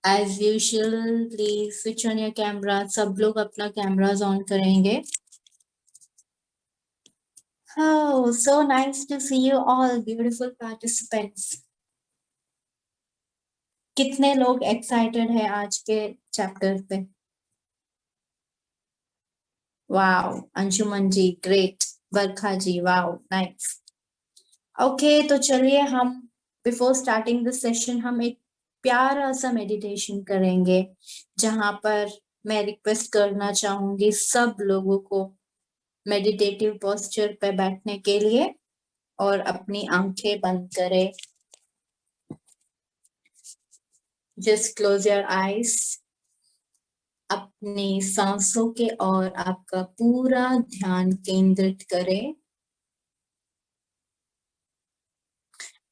As usual please switch on your camera. सब लोग अपना कैमरास ऑन करेंगे। Oh, so nice to see you all beautiful participants. कितने लोग एक्साइटेड है आज के चैप्टर पे? वाओ, अंशुमन जी ग्रेट, बरखा जी वाओ नाइस। ओके, तो चलिए हम बिफोर स्टार्टिंग दिस सेशन हम एक प्यारा सा मेडिटेशन करेंगे, जहां पर मैं रिक्वेस्ट करना चाहूंगी सब लोगों को मेडिटेटिव पोस्चर पे बैठने के लिए और अपनी आंखें बंद करें। Just close your eyes. अपनी सांसों के और आपका पूरा ध्यान केंद्रित करें।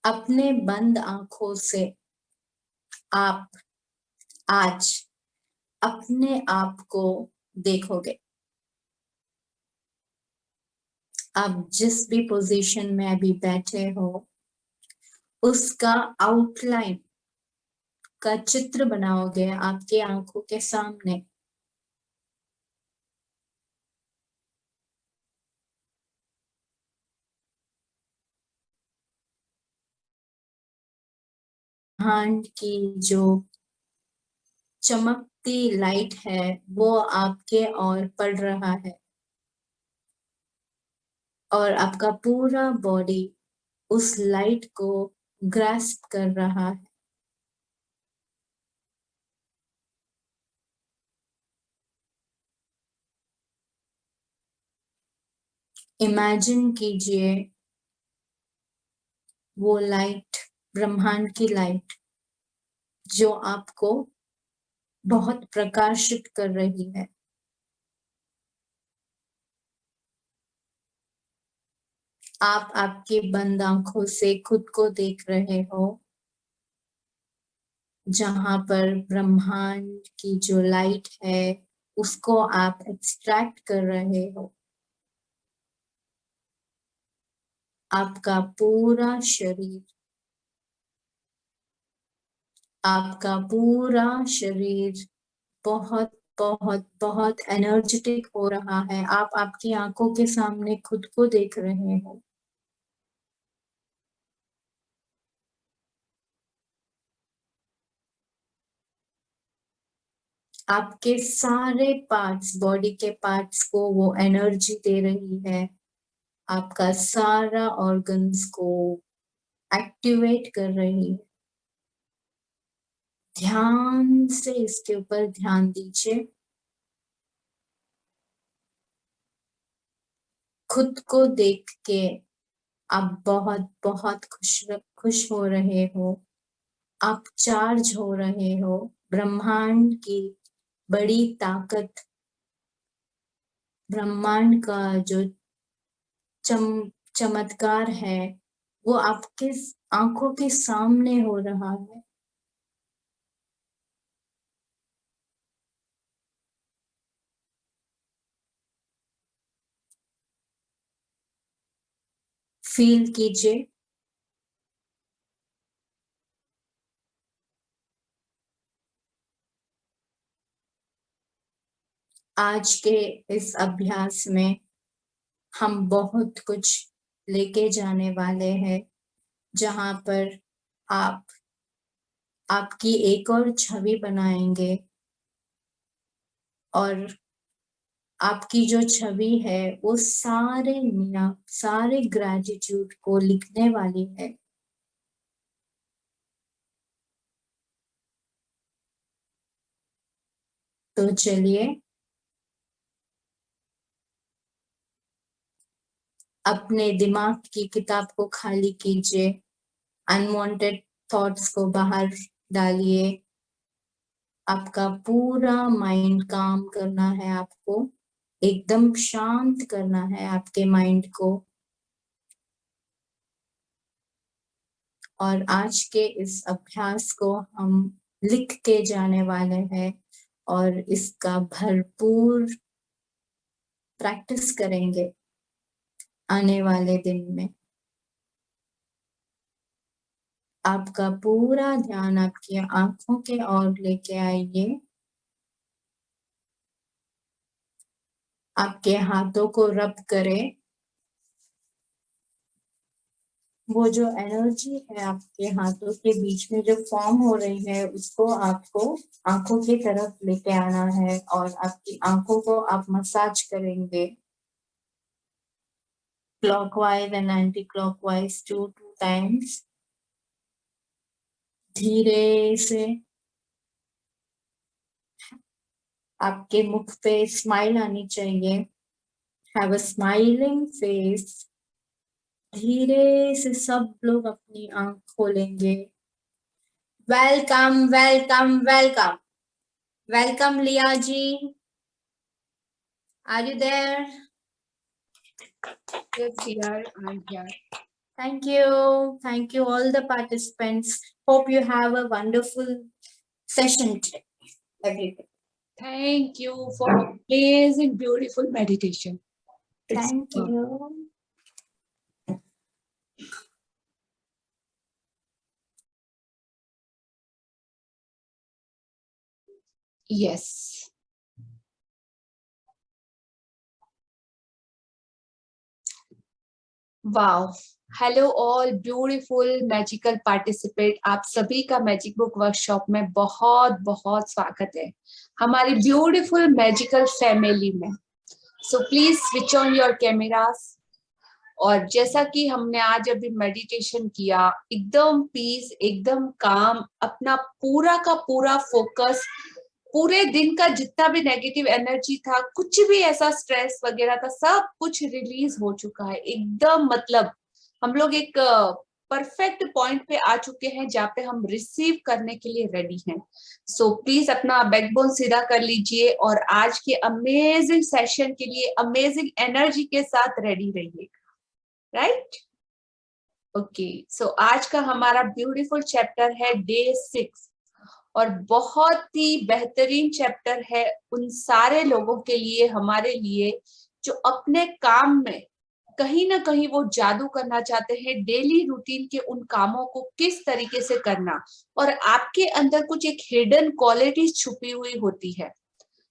अपने बंद आंखों से आप आज अपने आप को देखोगे। आप जिस भी पोजीशन में अभी बैठे हो, उसका आउटलाइन का चित्र बनाओगे आपके आंखों के सामने। ब्रह्मांड की जो चमकती लाइट है वो आपके ओर पड़ रहा है और आपका पूरा बॉडी उस लाइट को ग्रास्प कर रहा है। इमेजिन कीजिए वो लाइट, ब्रह्मांड की लाइट जो आपको बहुत प्रकाशित कर रही है। आप आपकी बंद आंखों से खुद को देख रहे हो, जहां पर ब्रह्मांड की जो लाइट है उसको आप एक्सट्रैक्ट कर रहे हो। आपका पूरा शरीर, आपका पूरा शरीर बहुत बहुत बहुत एनर्जेटिक हो रहा है। आप आपकी आंखों के सामने खुद को देख रहे हो। आपके सारे पार्ट्स, बॉडी के पार्ट्स को वो एनर्जी दे रही है। आपका सारा ऑर्गन्स को एक्टिवेट कर रही है। ध्यान से इसके ऊपर ध्यान दीजिए। खुद को देख के आप बहुत बहुत खुश हो रहे हो। आप चार्ज हो रहे हो। ब्रह्मांड की बड़ी ताकत, ब्रह्मांड का जो चमत्कार है वो आपके आंखों के सामने हो रहा है। फील कीजिए। आज के इस अभ्यास में हम बहुत कुछ लेके जाने वाले हैं, जहां पर आप आपकी एक और छवि बनाएंगे और आपकी जो छवि है वो सारे नियम, सारे ग्रेटिट्यूड को लिखने वाली है। तो चलिए अपने दिमाग की किताब को खाली कीजिए। अनवांटेड थॉट्स को बाहर डालिए। आपका पूरा माइंड काम करना है। आपको एकदम शांत करना है आपके माइंड को। और आज के इस अभ्यास को हम लिख के जाने वाले हैं और इसका भरपूर प्रैक्टिस करेंगे आने वाले दिन में। आपका पूरा ध्यान आपकी आंखों के ओर लेके आइए। आपके हाथों को रब करें। वो जो एनर्जी है आपके हाथों के बीच में जो फॉर्म हो रही है, उसको आपको आंखों की तरफ लेके आना है और आपकी आंखों को आप मसाज करेंगे clockwise and anti clockwise 2 times. धीरे से आपके मुख पे स्माइल आनी चाहिए। Have a smiling face. धीरे से सब लोग अपनी आंख खोलेंगे। Welcome welcome welcome welcome Liya ji. Are you there? Yes, dear, I'm here. Thank you. Thank you all the participants. Hope you have a wonderful session today. Everything. Thank you for amazing, beautiful meditation. Thank you. Yes. Wow. Hello all beautiful magical participate, आप सभी का magic book workshop में बहुत बहुत स्वागत है हमारी beautiful magical family में। So please switch on your cameras. और जैसा कि हमने आज अभी मेडिटेशन किया, एकदम पीस, एकदम काम, अपना पूरा का पूरा फोकस, पूरे दिन का जितना भी नेगेटिव एनर्जी था, कुछ भी ऐसा स्ट्रेस वगैरह था, सब कुछ रिलीज हो चुका है एकदम। मतलब हम लोग एक परफेक्ट पॉइंट पे आ चुके हैं जहाँ पे हम रिसीव करने के लिए रेडी हैं। सो प्लीज अपना बैकबोन सीधा कर लीजिए और आज के अमेजिंग सेशन के लिए अमेजिंग एनर्जी के साथ रेडी रहिए। राइट? ओके, सो आज का हमारा ब्यूटीफुल चैप्टर है डे 6 और बहुत ही बेहतरीन चैप्टर है उन सारे लोगों के लिए, हमारे लिए, जो अपने काम में कहीं ना कहीं वो जादू करना चाहते हैं। डेली रूटीन के उन कामों को किस तरीके से करना, और आपके अंदर कुछ एक हिडन क्वालिटीज छुपी हुई होती है।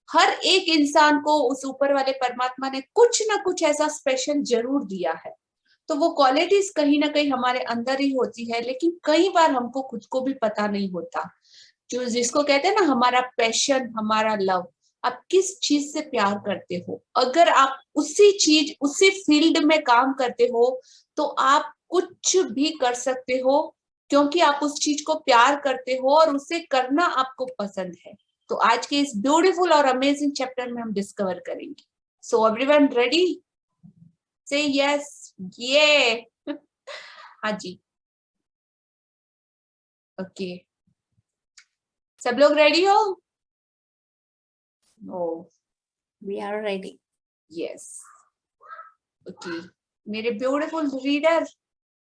हर एक इंसान को उस ऊपर वाले परमात्मा ने कुछ ना कुछ ऐसा स्पेशल जरूर दिया है, तो वो क्वालिटीज कहीं ना कहीं हमारे अंदर ही होती है, लेकिन कई बार हमको खुद को भी पता नहीं होता। जो जिसको कहते हैं ना, हमारा पैशन, हमारा लव, आप किस चीज से प्यार करते हो। अगर आप उसी चीज, उसी फील्ड में काम करते हो, तो आप कुछ भी कर सकते हो, क्योंकि आप उस चीज को प्यार करते हो और उसे करना आपको पसंद है। तो आज के इस ब्यूटीफुल और अमेजिंग चैप्टर में हम डिस्कवर करेंगे। So everyone ready? Say yes, ये हाँ जी, ओके, सब लोग रेडी हो? Oh, We are ready. Yes, okay. मेरे beautiful reader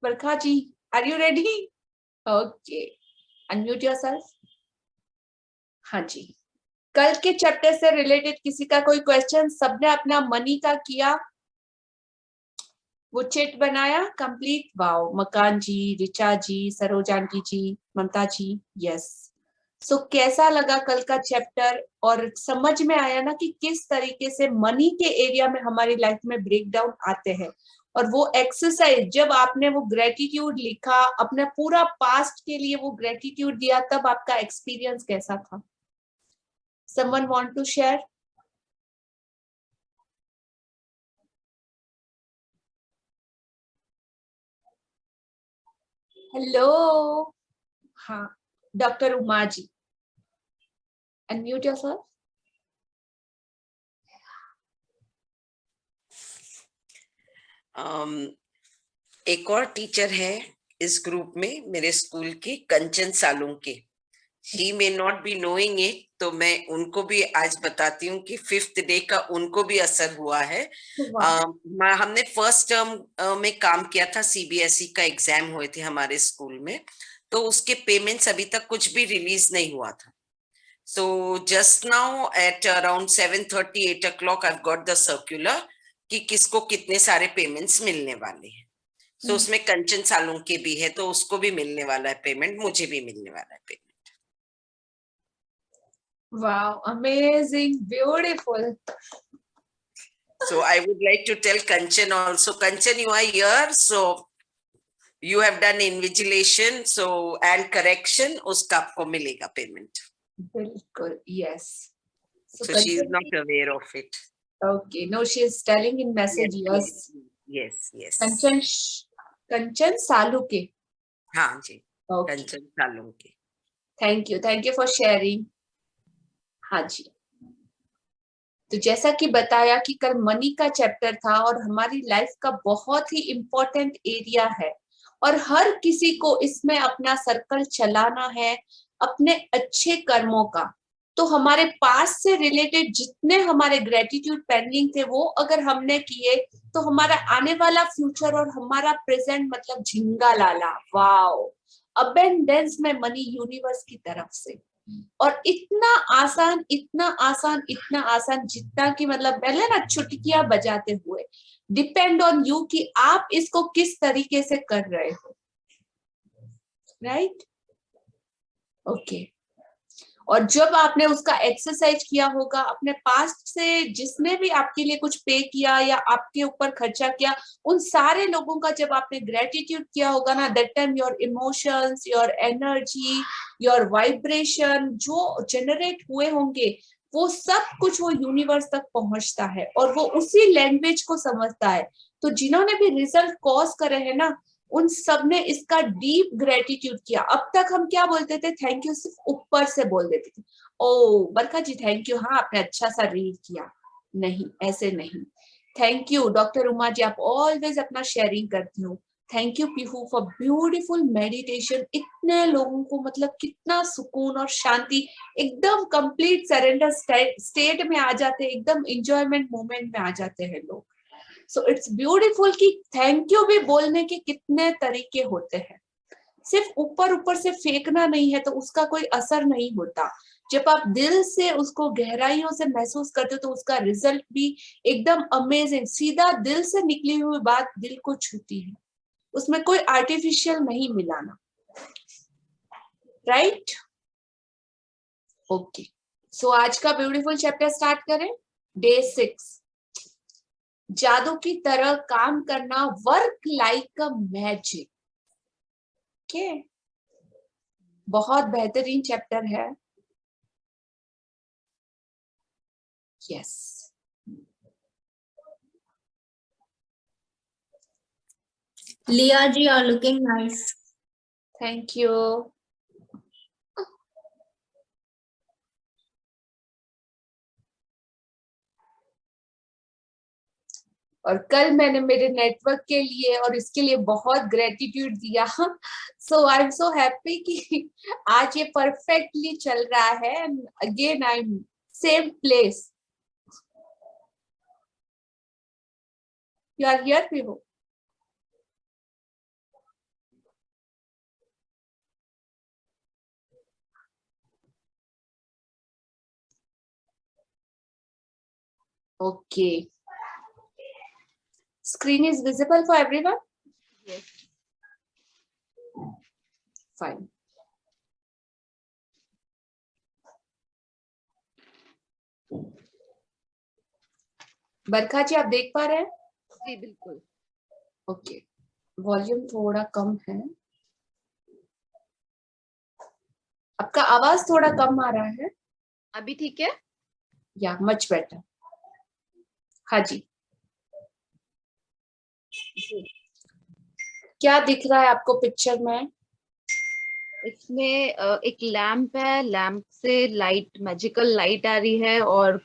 Varkha ji, are you ready? Okay, unmute yourself. हाँ जी, कल के चैप्टर से रिलेटेड किसी का कोई क्वेश्चन? सबने अपना मनी का किया, वो चिट बनाया कंप्लीट? वाओ, मकान जी, रिचा जी, सरोजानकी जी, ममता जी, यस। सो कैसा लगा कल का चैप्टर? और समझ में आया ना कि किस तरीके से मनी के एरिया में हमारी लाइफ में ब्रेकडाउन आते हैं। और वो एक्सरसाइज, जब आपने वो ग्रेटिट्यूड लिखा, अपना पूरा पास्ट के लिए वो ग्रेटिट्यूड दिया, तब आपका एक्सपीरियंस कैसा था? Someone want to share? Hello, हाँ, doctor Uma ji, unmute yourself. एक और टीचर है इस ग्रुप में, मेरे स्कूल की, कंचन Salunke. She may not be knowing it, तो मैं उनको भी आज बताती हूँ कि 5th डे का उनको भी असर हुआ है। हमने फर्स्ट टर्म में काम किया था, CBSE का एग्जाम हुए थे हमारे स्कूल में, तो उसके पेमेंट्स अभी तक कुछ भी रिलीज नहीं हुआ था। So just now at around 7:30, 8 o'clock I've got the circular कि किसको कितने सारे पेमेंट्स मिलने वाले हैं। तो उसमें कंचन सालुंके भी है, तो उसको भी मिलने वाला है पेमेंट, मुझे भी मिलने वाला है payment. Wow, amazing, beautiful. So I would like to tell Kanchan also. Kanchan, you are here, so you have done invigilation, so and correction, उसका आपको मिलेगा payment. बिल्कुल, yes. So she is not aware of it. Okay, no, she is telling in message, yes. Yes. कंचन सालुके. हाँ जी. Okay. Kanchan Salunke. Thank you for sharing. हाँ जी. तो जैसा कि बताया कि कल मनी का चैप्टर था और हमारी लाइफ का बहुत ही इम्पोर्टेंट एरिया है और हर किसी को इसमें अपना सर्कल चलाना है अपने अच्छे कर्मों का. तो हमारे पास से रिलेटेड जितने हमारे ग्रेटिट्यूड पेंडिंग थे वो अगर हमने किए तो हमारा आने वाला फ्यूचर और हमारा प्रेजेंट मतलब झिंगा लाला. वाओ, अबेंडेंस में मनी यूनिवर्स की तरफ से. और इतना आसान जितना कि मतलब पहले ना चुटकियां बजाते हुए. डिपेंड ऑन यू कि आप इसको किस तरीके से कर रहे हो. राइट? ओके. और जब आपने उसका एक्सरसाइज किया होगा अपने पास्ट से जिसने भी आपके लिए कुछ पे किया या आपके ऊपर खर्चा किया उन सारे लोगों का जब आपने ग्रेटिट्यूड किया होगा ना, that time your emotions, your energy, your vibration जो जनरेट हुए होंगे वो सब कुछ वो यूनिवर्स तक पहुंचता है और वो उसी लैंग्वेज को समझता है. तो जिन्होंने भी रिजल्ट कॉज करे हैं ना उन सब ने इसका डीप ग्रेटिट्यूड किया. अब तक हम क्या बोलते थे, थैंक यू सिर्फ ऊपर से बोल देते थे. ओ बरखा जी थैंक यू, हाँ आपने अच्छा सा रीड किया. नहीं, ऐसे नहीं. थैंक यू डॉक्टर उमा जी, आप ऑलवेज अपना शेयरिंग करती हो. Thank you Pihu for beautiful meditation. इतने लोगों को मतलब कितना सुकून और शांति, एकदम कंप्लीट सरेंडर स्टेट में आ जाते हैं, एकदम एंजॉयमेंट मोमेंट में आ जाते हैं लोग. सो इट्स ब्यूटीफुल कि थैंक यू भी बोलने के कितने तरीके होते हैं. सिर्फ ऊपर से फेंकना नहीं है तो उसका कोई असर नहीं होता. जब आप दिल से उसको गहराइयों से महसूस करते हो तो उसका रिजल्ट भी एकदम अमेजिंग. सीधा दिल से निकली हुई बात दिल को छूती है, उसमें कोई आर्टिफिशियल नहीं मिलाना. राइट? ओके. सो आज का ब्यूटीफुल चैप्टर स्टार्ट करें. डे 6, जादू की तरह काम करना, work like a magic. Okay, बहुत बेहतरीन चैप्टर है. Yes. Leah ji, are looking nice. Thank you. और कल मैंने मेरे नेटवर्क के लिए और इसके लिए बहुत ग्रेटिट्यूड दिया. सो आई एम सो हैप्पी कि आज ये परफेक्टली चल रहा है. Again I am same place. You are here Pihu. Okay. Screen is visible for everyone? Yes. Fine. Barkha ji आप देख पा रहे हैं? जी बिल्कुल. ओके. वॉल्यूम थोड़ा कम है. आपका आवाज थोड़ा कम आ रहा है. अभी ठीक है? या मच बेटर. हाँ जी. क्या दिख रहा है आपको पिक्चर में? इसमें एक लैंप है, लैंप से लाइट, मैजिकल लाइट आ रही है और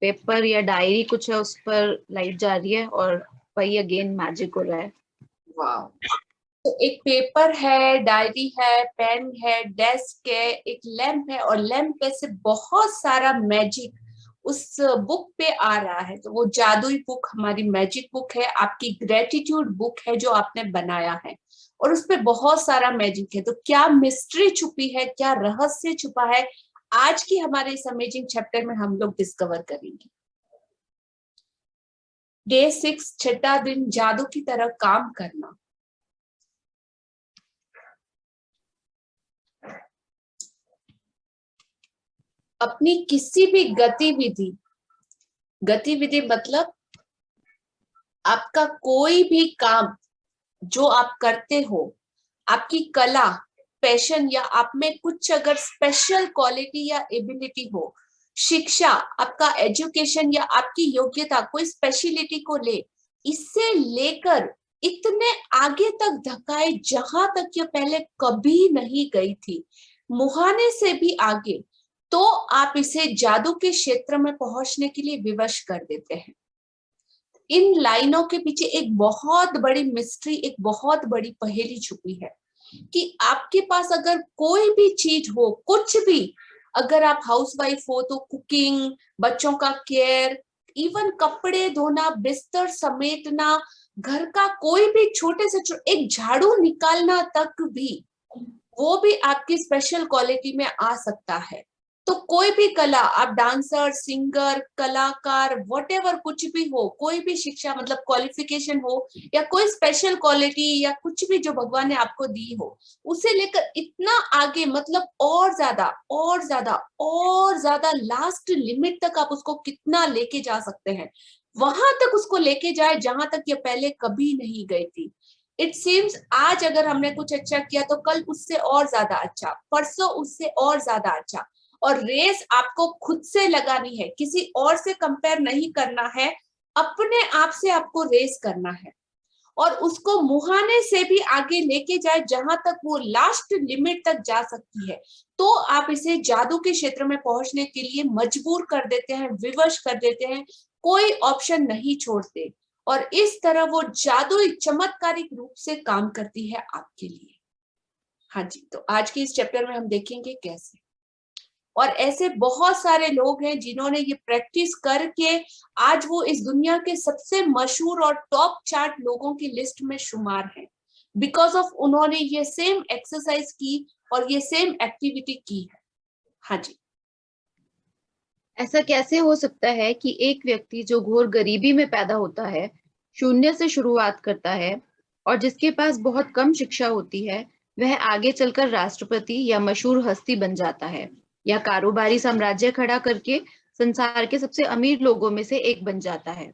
पेपर या डायरी कुछ है उस पर लाइट जा रही है और वही अगेन मैजिक हो रहा है. वाओ. तो एक पेपर है, डायरी है, पेन है, डेस्क है, एक लैंप है और लैंप पे से बहुत सारा मैजिक उस बुक पे आ रहा है. तो वो जादुई बुक हमारी मैजिक बुक है, आपकी ग्रेटिट्यूड बुक है जो आपने बनाया है और उस पे बहुत सारा मैजिक है. तो क्या मिस्ट्री छुपी है, क्या रहस्य छुपा है, आज की हमारे इस अमेजिंग चैप्टर में हम लोग डिस्कवर करेंगे. डे 6, छठा दिन, जादू की तरह काम करना. अपनी किसी भी गतिविधि मतलब आपका कोई भी काम जो आप करते हो, आपकी कला, पैशन या आप में कुछ अगर स्पेशल क्वालिटी या एबिलिटी हो, शिक्षा, आपका एजुकेशन या आपकी योग्यता कोई स्पेशलिटी को ले, इससे लेकर इतने आगे तक धकाए जहां तक ये पहले कभी नहीं गई थी, मुहाने से भी आगे, तो आप इसे जादू के क्षेत्र में पहुंचने के लिए विवश कर देते हैं। इन लाइनों के पीछे एक बहुत बड़ी मिस्ट्री, एक बहुत बड़ी पहेली छुपी है कि आपके पास अगर कोई भी चीज हो, कुछ भी, अगर आप हाउसवाइफ हो तो कुकिंग, बच्चों का केयर, इवन कपड़े धोना, बिस्तर समेटना, घर का कोई भी छोटे से एक झाड़ू निकालना तक भी, वो भी आपकी स्पेशल क्वालिटी में आ सकता है। तो कोई भी कला, आप डांसर, सिंगर, कलाकार, व्हाटएवर, कुछ भी हो, कोई भी शिक्षा मतलब क्वालिफिकेशन हो या कोई स्पेशल क्वालिटी या कुछ भी जो भगवान ने आपको दी हो, उसे लेकर इतना आगे मतलब और ज्यादा लास्ट लिमिट तक आप उसको कितना लेके जा सकते हैं, वहां तक उसको लेके जाए जहां तक ये पहले कभी नहीं गई थी। इट सीम्स आज अगर हमने कुछ अच्छा किया तो कल उससे और ज्यादा अच्छा, परसों उससे और ज्यादा अच्छा, और रेस आपको खुद से लगानी है, किसी और से कंपेयर नहीं करना है, अपने आप से आपको रेस करना है और उसको मुहाने से भी आगे लेके जाए जहां तक वो लास्ट लिमिट तक जा सकती है। तो आप इसे जादू के क्षेत्र में पहुंचने के लिए मजबूर कर देते हैं, विवश कर देते हैं, कोई ऑप्शन नहीं छोड़ते, और इस तरह वो जादुई चमत्कारिक रूप से काम करती है आपके लिए। हाँ जी, तो आज के इस चैप्टर में हम देखेंगे कैसे, और ऐसे बहुत सारे लोग हैं जिन्होंने ये प्रैक्टिस करके आज वो इस दुनिया के सबसे मशहूर और टॉप चार्ट लोगों की लिस्ट में शुमार हैं, बिकॉज ऑफ उन्होंने ये सेम एक्सरसाइज की और ये सेम एक्टिविटी की है। हाँ जी। ऐसा कैसे हो सकता है कि एक व्यक्ति जो घोर गरीबी में पैदा होता है, शून्य से शुरुआत करता है और जिसके पास बहुत कम शिक्षा होती है, वह आगे चलकर राष्ट्रपति या मशहूर हस्ती बन जाता है या कारोबारी साम्राज्य खड़ा करके संसार के सबसे अमीर लोगों में से एक बन जाता है?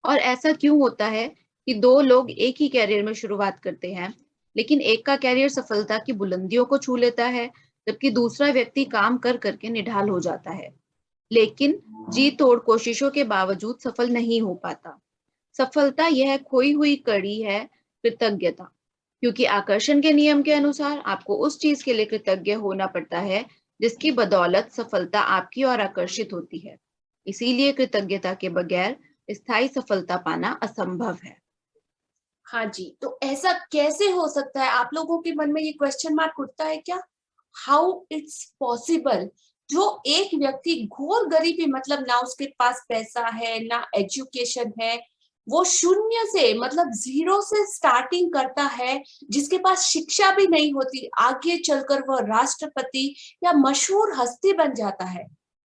और ऐसा क्यों होता है कि दो लोग एक ही कैरियर में शुरुआत करते हैं, लेकिन एक का कैरियर सफलता की बुलंदियों को छू लेता है, जबकि दूसरा व्यक्ति काम कर करके निढाल हो जाता है, लेकिन जी तोड़ कोशिशों के बावजूद सफल नहीं हो पाता? सफलता यह खोई हुई कड़ी है, कृतज्ञता, क्योंकि आकर्षण के नियम के अनुसार आपको उस चीज के लिए कृतज्ञ होना पड़ता है जिसकी बदौलत सफलता आपकी ओर आकर्षित होती है। इसीलिए कृतज्ञता के बगैर स्थायी सफलता पाना असंभव है। हाँ जी, तो ऐसा कैसे हो सकता है? आप लोगों के मन में ये क्वेश्चन मार्क उठता है क्या? How it's possible? जो एक व्यक्ति घोर गरीबी मतलब ना उसके पास पैसा है ना एजुकेशन है, वो शून्य से मतलब जीरो से स्टार्टिंग करता है, जिसके पास शिक्षा भी नहीं होती, आगे चलकर वह राष्ट्रपति या मशहूर हस्ती बन जाता है।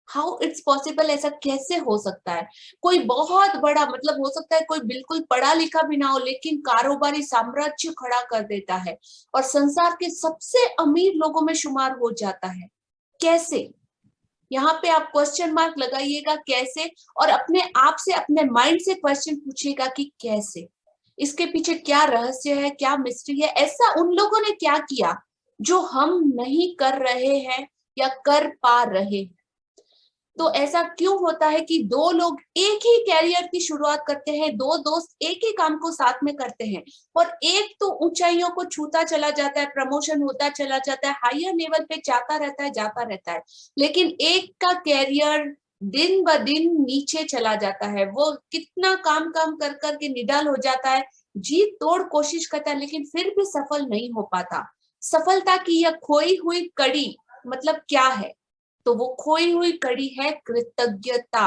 How it's possible? ऐसा कैसे हो सकता है? कोई बहुत बड़ा मतलब हो सकता है कोई बिल्कुल पढ़ा लिखा भी ना हो, लेकिन कारोबारी साम्राज्य खड़ा कर देता है और संसार के सबसे अमीर लोगों में शुमार हो जाता है। कैसे? यहाँ पे आप क्वेश्चन मार्क लगाइएगा कैसे, और अपने आप से, अपने माइंड से क्वेश्चन पूछिएगा कि कैसे, इसके पीछे क्या रहस्य है, क्या मिस्ट्री है, ऐसा उन लोगों ने क्या किया जो हम नहीं कर रहे हैं या कर पा रहे हैं। तो ऐसा क्यों होता है कि दो लोग एक ही कैरियर की शुरुआत करते हैं, दो दोस्त एक ही काम को साथ में करते हैं, और एक तो ऊंचाइयों को छूता चला जाता है, प्रमोशन होता चला जाता है, हायर लेवल पे जाता रहता है, लेकिन एक का कैरियर दिन ब दिन नीचे चला जाता है। वो कितना काम काम कर करके निडाल हो जाता है, जी तोड़ कोशिश करता है, लेकिन फिर भी सफल नहीं हो पाता। सफलता की यह खोई हुई कड़ी मतलब क्या है? तो वो खोई हुई कड़ी है कृतज्ञता।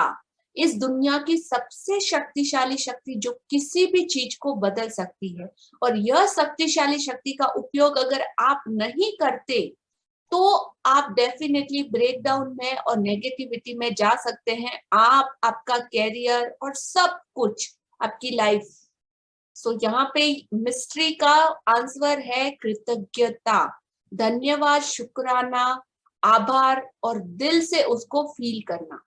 इस दुनिया की सबसे शक्तिशाली शक्ति जो किसी भी चीज को बदल सकती है, और यह शक्तिशाली शक्ति का उपयोग अगर आप नहीं करते तो आप डेफिनेटली ब्रेकडाउन में और नेगेटिविटी में जा सकते हैं, आप, आपका कैरियर और सब कुछ, आपकी लाइफ। सो यहाँ पे मिस्ट्री का आंसर है कृतज्ञता, धन्यवाद, शुक्राना, आभार और दिल से उसको फील करना।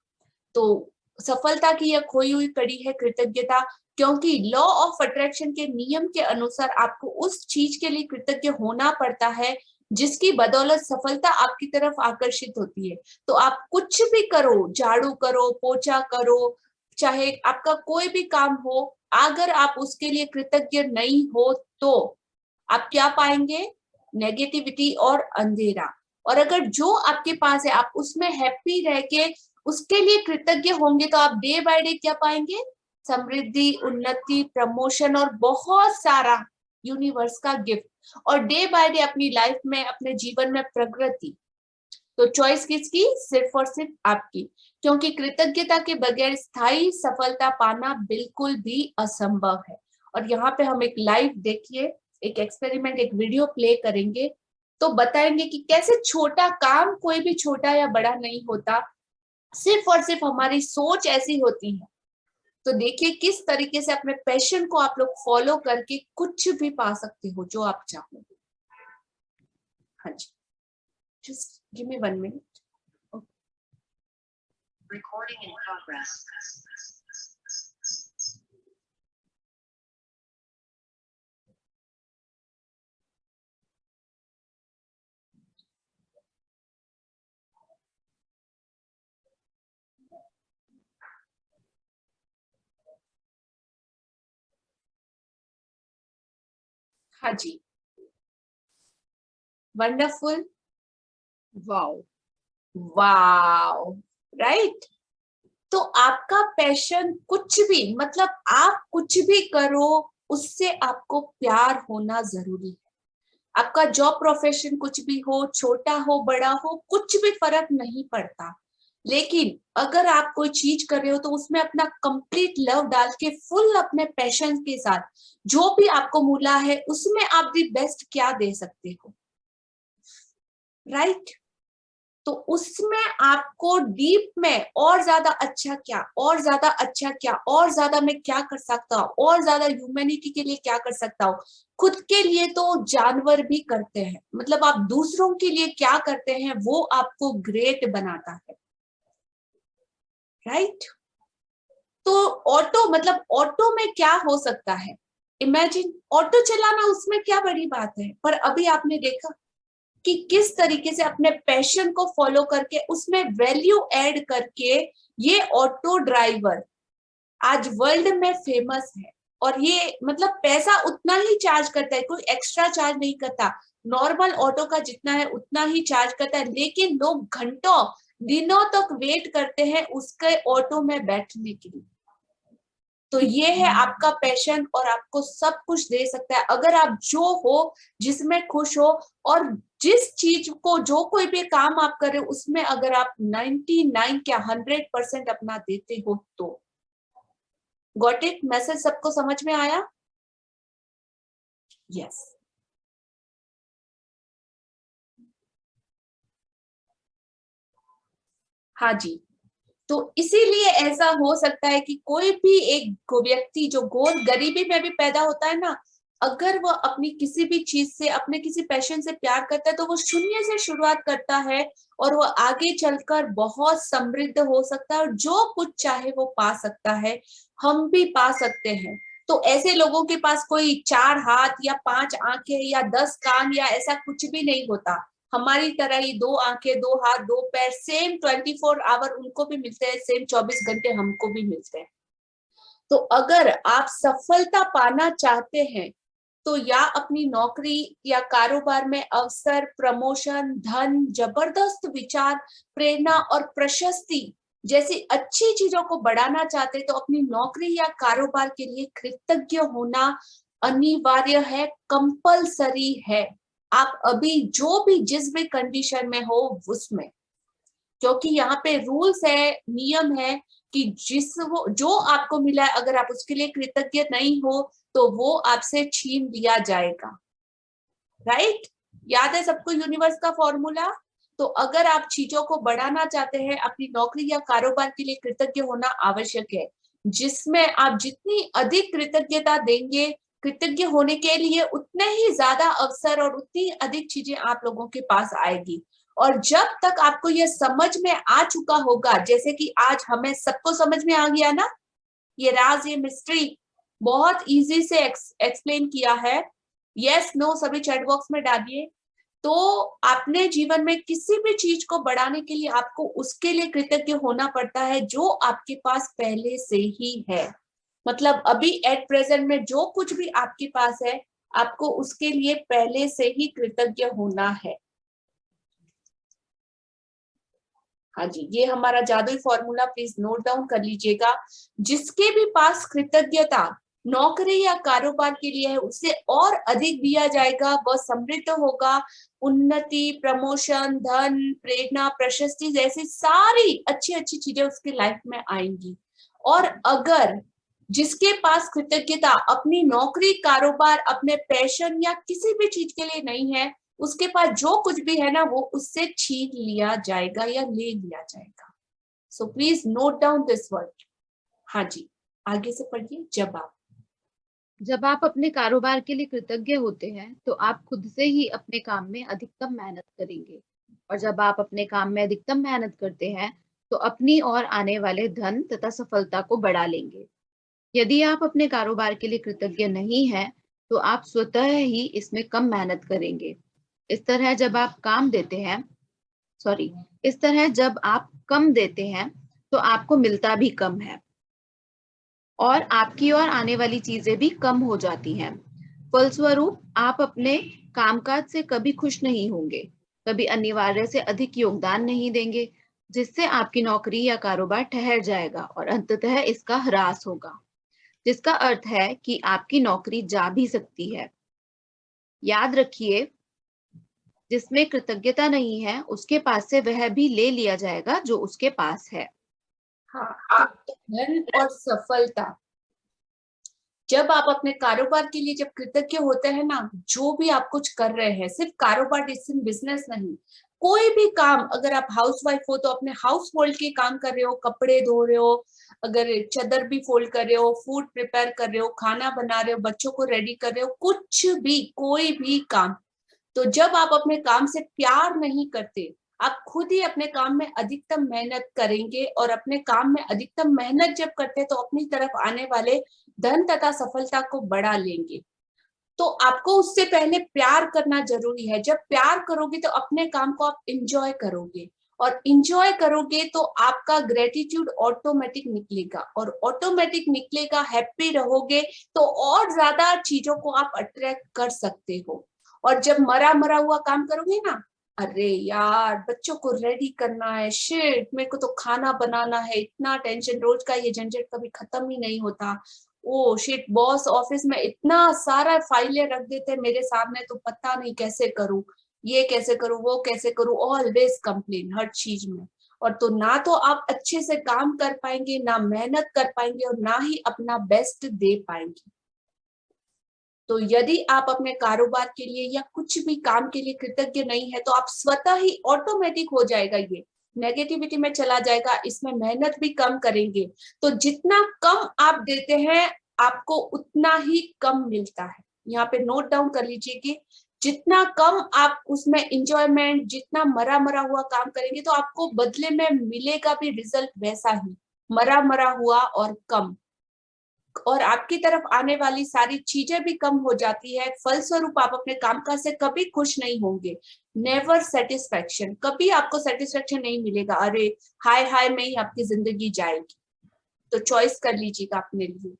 तो सफलता की यह खोई हुई कड़ी है कृतज्ञता, क्योंकि लॉ ऑफ अट्रैक्शन के नियम के अनुसार आपको उस चीज के लिए कृतज्ञ होना पड़ता है जिसकी बदौलत सफलता आपकी तरफ आकर्षित होती है। तो आप कुछ भी करो, झाड़ू करो, पोछा करो, चाहे आपका कोई भी काम हो, अगर आप उसके लिए कृतज्ञ नहीं हो तो आप क्या पाएंगे? नेगेटिविटी और अंधेरा। और अगर जो आपके पास है आप उसमें हैप्पी रह के उसके लिए कृतज्ञ होंगे तो आप डे बाय डे क्या पाएंगे? समृद्धि, उन्नति, प्रमोशन और बहुत सारा यूनिवर्स का गिफ्ट, और डे बाय डे अपनी लाइफ में, अपने जीवन में प्रगति। तो चॉइस किसकी? सिर्फ और सिर्फ आपकी, क्योंकि कृतज्ञता के बगैर स्थायी सफलता पाना बिल्कुल भी असंभव है। और यहाँ पे हम एक लाइव देखिए, एक एक्सपेरिमेंट, एक वीडियो प्ले करेंगे, तो बताएंगे कि कैसे छोटा काम, कोई भी छोटा या बड़ा नहीं होता, सिर्फ और सिर्फ हमारी सोच ऐसी होती है। तो देखिए किस तरीके से अपने पैशन को आप लोग फॉलो करके कुछ भी पा सकते हो जो आप चाहो। हाँ जी, जस्ट गिव मी 1 मिनट। Recording in progress. हाँ जी, वंडरफुल, वाओ, वाओ, राइट। तो आपका पैशन कुछ भी, मतलब आप कुछ भी करो, उससे आपको प्यार होना जरूरी है। आपका जॉब प्रोफेशन कुछ भी हो, छोटा हो बड़ा हो, कुछ भी फर्क नहीं पड़ता, लेकिन अगर आप कोई चीज कर रहे हो तो उसमें अपना कंप्लीट लव डाल के, फुल अपने पैशन के साथ जो भी आपको मिला है उसमें आप दी बेस्ट क्या दे सकते हो, राइट। तो उसमें आपको डीप में और ज्यादा अच्छा क्या, और ज्यादा अच्छा क्या, और ज्यादा मैं क्या कर सकता हूँ, और ज्यादा ह्यूमैनिटी के लिए क्या कर सकता हूँ, खुद के लिए तो जानवर भी करते हैं, मतलब आप दूसरों के लिए क्या करते हैं वो आपको ग्रेट बनाता है, राइट। तो ऑटो, मतलब ऑटो में क्या हो सकता है? इमेजिन ऑटो चलाना, उसमें क्या बड़ी बात है। पर अभी आपने देखा कि किस तरीके से अपने पैशन को फॉलो करके उसमें वैल्यू ऐड करके ये ऑटो ड्राइवर आज वर्ल्ड में फेमस है। और ये मतलब पैसा उतना ही चार्ज करता है, कोई एक्स्ट्रा चार्ज नहीं करता, नॉर्मल ऑटो का जितना है उतना ही चार्ज करता है, लेकिन लोग घंटों दिनों तक वेट करते हैं उसके ऑटो में बैठने के लिए। तो ये है आपका पैशन, और आपको सब कुछ दे सकता है अगर आप जो हो, जिसमें खुश हो, और जिस चीज को, जो कोई भी काम आप कर रहे हो उसमें अगर आप 99 क्या 100% अपना देते हो तो। Got it? मैसेज सबको समझ में आया? यस। हाँ जी, तो इसीलिए ऐसा हो सकता है कि कोई भी एक व्यक्ति जो घोर गरीबी में भी पैदा होता है ना, अगर वो अपनी किसी भी चीज से, अपने किसी पैशन से प्यार करता है तो वो शून्य से शुरुआत करता है और वो आगे चलकर बहुत समृद्ध हो सकता है और जो कुछ चाहे वो पा सकता है। हम भी पा सकते हैं। तो ऐसे लोगों के पास कोई 4 हाथ या 5 आंखें या 10 कान या ऐसा कुछ भी नहीं होता। हमारी तरह ही 2 आंखें, 2 हाथ, 2 पैर, सेम 24 आवर उनको भी मिलते हैं, सेम 24 घंटे हमको भी मिलते हैं। तो अगर आप सफलता पाना चाहते हैं तो या अपनी नौकरी या कारोबार में अवसर, प्रमोशन, धन, जबरदस्त विचार, प्रेरणा और प्रशस्ति जैसी अच्छी चीजों को बढ़ाना चाहते हैं तो अपनी नौकरी या कारोबार के लिए कृतज्ञ होना अनिवार्य है, कंपलसरी है। आप अभी जो भी जिस भी कंडीशन में हो उसमें, क्योंकि यहाँ पे रूल्स है, नियम है कि जो आपको मिला है अगर आप उसके लिए कृतज्ञ नहीं हो तो वो आपसे छीन लिया जाएगा, राइट। याद है सबको यूनिवर्स का फॉर्मूला? तो अगर आप चीजों को बढ़ाना चाहते हैं, अपनी नौकरी या कारोबार के लिए कृतज्ञ होना आवश्यक है, जिसमें आप जितनी अधिक कृतज्ञता देंगे, कृतज्ञ होने के लिए उतने ही ज्यादा अवसर और उतनी अधिक चीजें आप लोगों के पास आएगी। और जब तक आपको यह समझ में आ चुका होगा, जैसे कि आज हमें सबको समझ में आ गया ना, ये राज, ये मिस्ट्री बहुत इजी से एक्सप्लेन किया है। यस नो सभी चैट बॉक्स में डालिए। तो आपने जीवन में किसी भी चीज को बढ़ाने के लिए आपको उसके लिए कृतज्ञ होना पड़ता है जो आपके पास पहले से ही है। मतलब अभी एट प्रेजेंट में जो कुछ भी आपके पास है, आपको उसके लिए पहले से ही कृतज्ञ होना है। हाँ जी, ये हमारा जादुई फॉर्मूला प्लीज नोट डाउन कर लीजिएगा। जिसके भी पास कृतज्ञता नौकरी या कारोबार के लिए है, उसे और अधिक दिया जाएगा, वह समृद्ध होगा। उन्नति, प्रमोशन, धन, प्रेरणा, प्रशस्ति जैसी सारी अच्छी अच्छी चीजें उसकी लाइफ में आएंगी। और अगर जिसके पास कृतज्ञता अपनी नौकरी, कारोबार, अपने पैशन या किसी भी चीज के लिए नहीं है, उसके पास जो कुछ भी है ना, वो उससे छीन लिया जाएगा या ले लिया जाएगा। So please note down this word. हाँ जी, आगे से पढ़िए। जब आप अपने कारोबार के लिए कृतज्ञ होते हैं तो आप खुद से ही अपने काम में अधिकतम मेहनत करेंगे, और जब आप अपने काम में अधिकतम मेहनत करते हैं तो अपनी ओर आने वाले धन तथा सफलता को बढ़ा लेंगे। यदि आप अपने कारोबार के लिए कृतज्ञ नहीं हैं तो आप स्वतः ही इसमें कम मेहनत करेंगे। इस तरह जब आप कम देते हैं तो आपको मिलता भी कम है और आपकी ओर आने वाली चीजें भी कम हो जाती हैं। फलस्वरूप आप अपने कामकाज से कभी खुश नहीं होंगे, कभी अनिवार्य से अधिक योगदान नहीं देंगे, जिससे आपकी नौकरी या कारोबार ठहर जाएगा और अंततः इसका ह्रास होगा, जिसका अर्थ है कि आपकी नौकरी जा भी सकती है। याद रखिए, जिसमें कृतज्ञता नहीं है उसके पास से वह भी ले लिया जाएगा जो उसके पास है। हाँ, धन और सफलता। जब आप अपने कारोबार के लिए जब कृतज्ञ होते हैं ना, जो भी आप कुछ कर रहे हैं, सिर्फ कारोबार, बिजनेस नहीं, कोई भी काम, अगर आप हाउसवाइफ हो तो अपने हाउस होल्ड के काम कर रहे हो, कपड़े धो रहे हो, अगर चादर भी फोल्ड कर रहे हो, फूड प्रिपेयर कर रहे हो, खाना बना रहे हो, बच्चों को रेडी कर रहे हो, कुछ भी, कोई भी काम, तो जब आप अपने काम से प्यार नहीं करते, आप खुद ही अपने काम में अधिकतम मेहनत करेंगे, और अपने काम में अधिकतम मेहनत जब करते हैं तो अपनी तरफ आने वाले धन तथा सफलता को बढ़ा लेंगे। तो आपको उससे पहले प्यार करना जरूरी है। जब प्यार करोगे तो अपने काम को आप इंजॉय करोगे, और इंजॉय करोगे तो आपका ग्रेटिट्यूड ऑटोमेटिक निकलेगा, और ऑटोमेटिक निकलेगा, हैप्पी रहोगे तो और ज्यादा चीजों को आप अट्रैक्ट कर सकते हो। और जब मरा मरा हुआ काम करोगे ना, अरे यार बच्चों को रेडी करना है, शिट मेरे को तो खाना बनाना है, इतना टेंशन, रोज का ये झंझट कभी खत्म ही नहीं होता, ओ शिट बॉस ऑफिस में इतना सारा फाइलें रख देते हैं मेरे सामने, तो पता नहीं कैसे करूं, ये कैसे करूं, वो कैसे करूं, ऑलवेज कंप्लेन हर चीज में। और तो ना तो आप अच्छे से काम कर पाएंगे, ना मेहनत कर पाएंगे, और ना ही अपना बेस्ट दे पाएंगे। तो यदि आप अपने कारोबार के लिए या कुछ भी काम के लिए कृतज्ञ नहीं है, तो आप स्वतः ही ऑटोमेटिक हो जाएगा, ये नेगेटिविटी में चला जाएगा, इसमें मेहनत भी कम करेंगे। तो जितना कम आप देते हैं आपको उतना ही कम मिलता है। यहाँ पे नोट डाउन कर लीजिए कि जितना कम आप उसमें इंजॉयमेंट, जितना मरा मरा हुआ काम करेंगे तो आपको बदले में मिलेगा भी रिजल्ट वैसा ही, मरा मरा हुआ और कम, और आपकी तरफ आने वाली सारी चीजें भी कम हो जाती है। फलस्वरूप आप अपने कामकाज से कभी खुश नहीं होंगे, नेवर सेटिस्फेक्शन, कभी आपको सेटिस्फेक्शन नहीं मिलेगा, अरे हाय हाय में ही आपकी जिंदगी जाएगी। तो चॉइस कर लीजिएगा अपने लिए,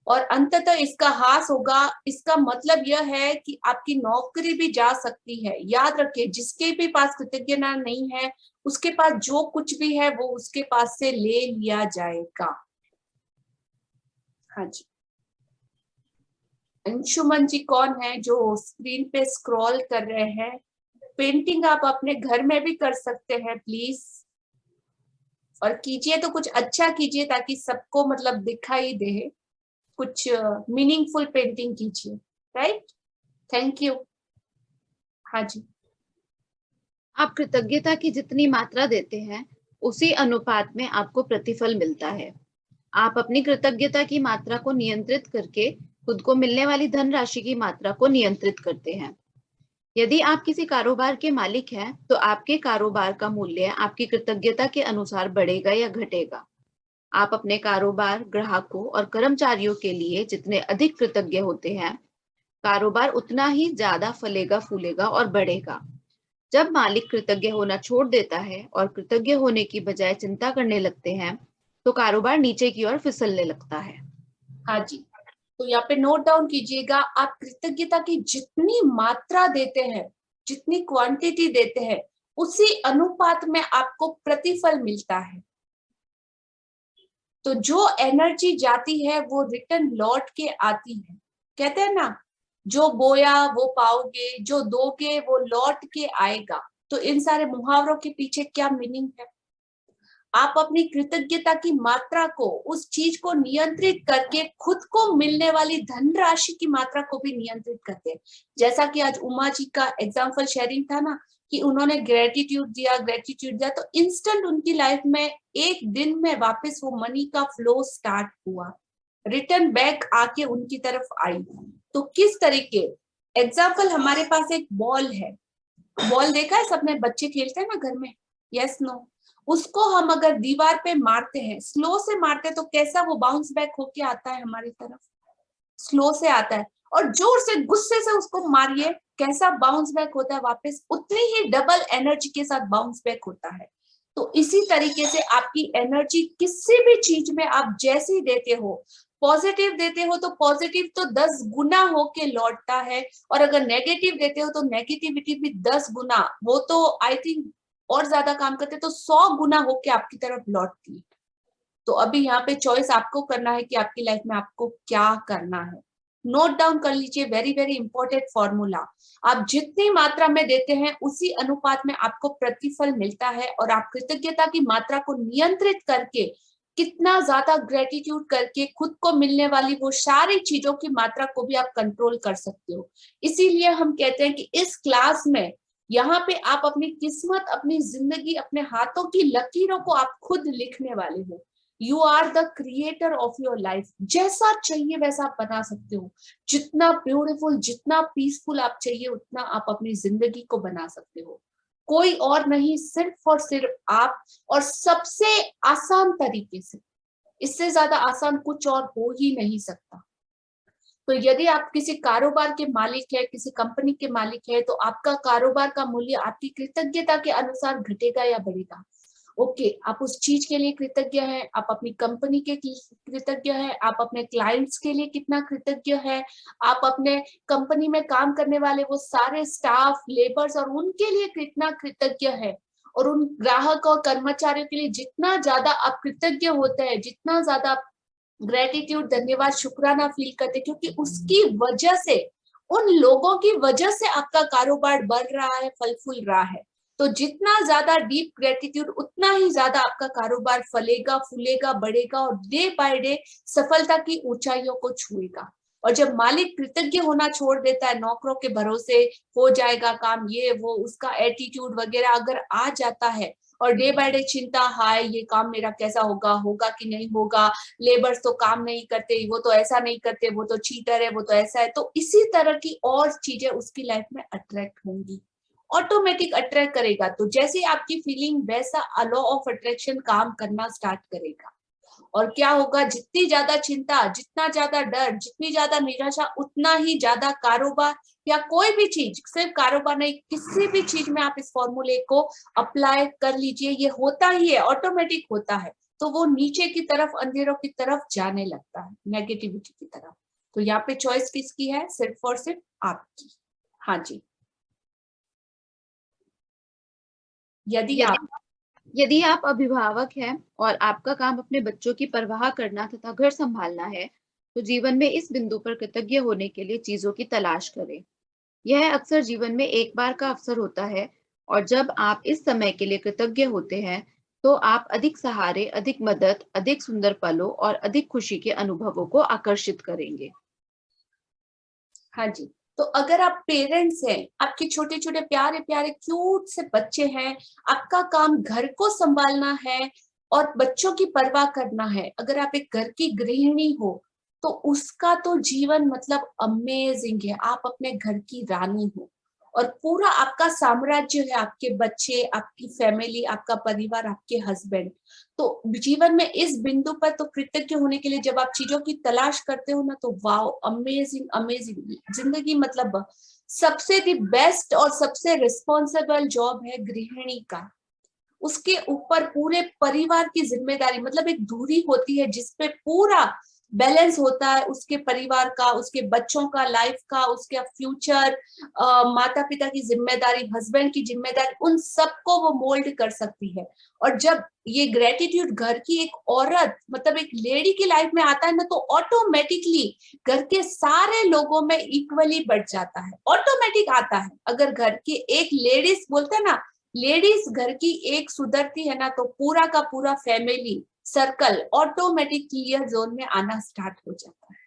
और अंततः इसका हास होगा। इसका मतलब यह है कि आपकी नौकरी भी जा सकती है। याद रखिए, जिसके भी पास कृतज्ञता नहीं है उसके पास जो कुछ भी है वो उसके पास से ले लिया जाएगा। हाँ जी, अंशुमन जी कौन है जो स्क्रीन पे स्क्रॉल कर रहे हैं? पेंटिंग आप अपने घर में भी कर सकते हैं प्लीज, और कीजिए तो कुछ अच्छा कीजिए ताकि सबको मतलब दिखाई दे, कुछ मीनिंगफुल पेंटिंग कीजिए, राइट? Thank you. हाँ जी, आप कृतज्ञता की जितनी मात्रा देते हैं उसी अनुपात में आपको प्रतिफल मिलता है। आप अपनी कृतज्ञता की मात्रा को नियंत्रित करके खुद को मिलने वाली धनराशि की मात्रा को नियंत्रित करते हैं। यदि आप किसी कारोबार के मालिक हैं, तो आपके कारोबार का मूल्य आपकी कृतज्ञता के अनुसार बढ़ेगा या घटेगा। आप अपने कारोबार, ग्राहकों और कर्मचारियों के लिए जितने अधिक कृतज्ञ होते हैं, कारोबार उतना ही ज्यादा फलेगा, फूलेगा और बढ़ेगा। जब मालिक कृतज्ञ होना छोड़ देता है और कृतज्ञ होने की बजाय चिंता करने लगते हैं, तो कारोबार नीचे की ओर फिसलने लगता है। हाँ जी, तो यहाँ पे नोट डाउन कीजिएगा, आप कृतज्ञता की जितनी मात्रा देते हैं, जितनी क्वांटिटी देते हैं, उसी अनुपात में आपको प्रतिफल मिलता है। तो जो एनर्जी जाती है वो रिटर्न लौट के आती है। कहते हैं ना, जो बोया वो पाओगे, जो दोगे वो लौट के आएगा। तो इन सारे मुहावरों के पीछे क्या मीनिंग है? आप अपनी कृतज्ञता की मात्रा को, उस चीज को नियंत्रित करके खुद को मिलने वाली धनराशि की मात्रा को भी नियंत्रित करते हैं। जैसा कि आज उमा जी का एग्जाम्पल शेयरिंग था ना, कि उन्होंने ग्रेटिट्यूड दिया, तो इंस्टेंट उनकी लाइफ में एक दिन में वापस वो मनी का फ्लो स्टार्ट हुआ, रिटर्न बैक आके उनकी तरफ आई। तो किस तरीके, एग्जाम्पल हमारे पास एक बॉल है, बॉल देखा है सबने, बच्चे खेलते हैं ना घर में, यस नो, उसको हम अगर दीवार पे मारते हैं, स्लो से मारते हैं, तो कैसा वो बाउंस बैक होके आता है हमारी तरफ, स्लो से आता है। और जोर से गुस्से से उसको मारिए, कैसा बाउंस बैक होता है वापस, उतनी ही डबल एनर्जी के साथ बाउंस बैक होता है। तो इसी तरीके से आपकी एनर्जी किसी भी चीज में आप जैसी देते हो, पॉजिटिव देते हो तो पॉजिटिव तो 10 गुना होके लौटता है, और अगर नेगेटिव देते हो तो नेगेटिविटी भी 10 गुना, वो तो आई थिंक और ज्यादा काम करते, तो 100 गुना होके आपकी तरफ लौटती है। तो अभी यहाँ पे चॉइस आपको करना है कि आपकी लाइफ में आपको क्या करना है। नोट डाउन कर लीजिए, वेरी वेरी इंपॉर्टेंट फॉर्मूला। आप जितनी मात्रा में देते हैं उसी अनुपात में आपको प्रतिफल मिलता है, और आप कृतज्ञता की मात्रा को नियंत्रित करके, कितना ज्यादा ग्रेटिट्यूड करके खुद को मिलने वाली वो सारी चीजों की मात्रा को भी आप कंट्रोल कर सकते हो। इसीलिए हम कहते हैं कि इस क्लास में यहाँ पे आप अपनी किस्मत, अपनी जिंदगी, अपने हाथों की लकीरों को आप खुद लिखने वाले हो। You are the creator of your life. जैसा चाहिए वैसा आप बना सकते हो। जितना ब्यूटीफुल, जितना पीसफुल आप चाहिए, उतना आप अपनी जिंदगी को बना सकते हो। कोई और नहीं, सिर्फ और सिर्फ आप, और सबसे आसान तरीके से। इससे ज्यादा आसान कुछ और हो ही नहीं सकता। तो यदि आप किसी कारोबार के मालिक है, किसी कंपनी के मालिक है, तो आपका कारोबार का मूल्य आपकी कृतज्ञता के अनुसार घटेगा या बढ़ेगा। ओके, आप उस चीज के लिए कृतज्ञ हैं, आप अपनी कंपनी के कृतज्ञ हैं, आप अपने क्लाइंट्स के लिए कितना कृतज्ञ है, आप अपने कंपनी में काम करने वाले वो सारे स्टाफ, लेबर्स और उनके लिए कितना कृतज्ञ है, और उन ग्राहक और कर्मचारियों के लिए जितना ज्यादा आप कृतज्ञ होते हैं, जितना ज्यादा आप ग्रेटिट्यूड, धन्यवाद, शुक्राना फील करते, क्योंकि उसकी वजह से, उन लोगों की वजह से आपका कारोबार बढ़ रहा है, फल फूल रहा है। तो जितना ज्यादा डीप ग्रेटिट्यूड, उतना ही ज्यादा आपका कारोबार फलेगा, फूलेगा, बढ़ेगा, और डे बाय डे सफलता की ऊंचाइयों को छुएगा। और जब मालिक कृतज्ञ होना छोड़ देता है, नौकरों के भरोसे हो जाएगा काम, ये वो, उसका एटीट्यूड वगैरह अगर आ जाता है, और डे बाय डे चिंता, हाय ये काम मेरा कैसा होगा, होगा कि नहीं होगा, लेबर्स तो काम नहीं करते, वो तो ऐसा नहीं करते, वो तो चीटर है, वो तो ऐसा है, तो इसी तरह की और चीजें उसकी लाइफ में अट्रैक्ट होंगी, ऑटोमेटिक अट्रैक्ट करेगा। तो जैसे आपकी फीलिंग, वैसा लॉ ऑफ अट्रैक्शन काम करना स्टार्ट करेगा। और क्या होगा, जितनी ज्यादा चिंता, जितना ज्यादा डर, जितनी ज्यादा निराशा, उतना ही ज्यादा कारोबार, या कोई भी चीज, सिर्फ कारोबार नहीं, किसी भी चीज में आप इस फॉर्मूले को अप्लाई कर लीजिए, ये होता ही है, ऑटोमेटिक होता है। तो वो नीचे की तरफ, अंधेरों की तरफ जाने लगता है, नेगेटिविटी की तरफ। तो यहाँ पे चॉइस किसकी है? सिर्फ और सिर्फ आपकी। हाँ जी, यदि आप अभिभावक हैं और आपका काम अपने बच्चों की परवाह करना तथा घर संभालना है, तो जीवन में इस बिंदु पर कृतज्ञ होने के लिए चीजों की तलाश करें। यह अक्सर जीवन में एक बार का अवसर होता है, और जब आप इस समय के लिए कृतज्ञ होते हैं, तो आप अधिक सहारे, अधिक मदद, अधिक सुंदर पलों और अधिक खुशी के अनुभवों को आकर्षित करेंगे। हाँ जी, तो अगर आप पेरेंट्स हैं, आपके छोटे छोटे प्यारे प्यारे क्यूट से बच्चे हैं, आपका काम घर को संभालना है और बच्चों की परवाह करना है, अगर आप एक घर की गृहिणी हो, तो उसका तो जीवन मतलब अमेजिंग है। आप अपने घर की रानी हो, और पूरा आपका साम्राज्य है, आपके बच्चे, आपकी फैमिली, आपका परिवार, आपके हस्बैंड। तो जीवन में इस बिंदु पर तो कृतज्ञ होने के लिए जब आप चीजों की तलाश करते हो ना, तो वाओ, अमेजिंग अमेजिंग जिंदगी। मतलब सबसे दी बेस्ट और सबसे रिस्पॉन्सिबल जॉब है गृहिणी का। उसके ऊपर पूरे परिवार की जिम्मेदारी, मतलब एक धुरी होती है जिसपे पूरा बैलेंस होता है, उसके परिवार का, उसके बच्चों का, लाइफ का, उसके फ्यूचर, माता पिता की जिम्मेदारी, हस्बैंड की जिम्मेदारी, उन सबको वो मोल्ड कर सकती है। और जब ये ग्रेटिट्यूड घर की एक औरत, मतलब एक लेडी की लाइफ में आता है ना, तो ऑटोमेटिकली घर के सारे लोगों में इक्वली बढ़ जाता है, ऑटोमेटिक आता है। अगर घर की एक लेडीज, बोलते हैं ना, लेडीज घर की एक सुधरती है ना, तो पूरा का पूरा family circle automatic clear zone में आना स्टार्ट हो जाता है।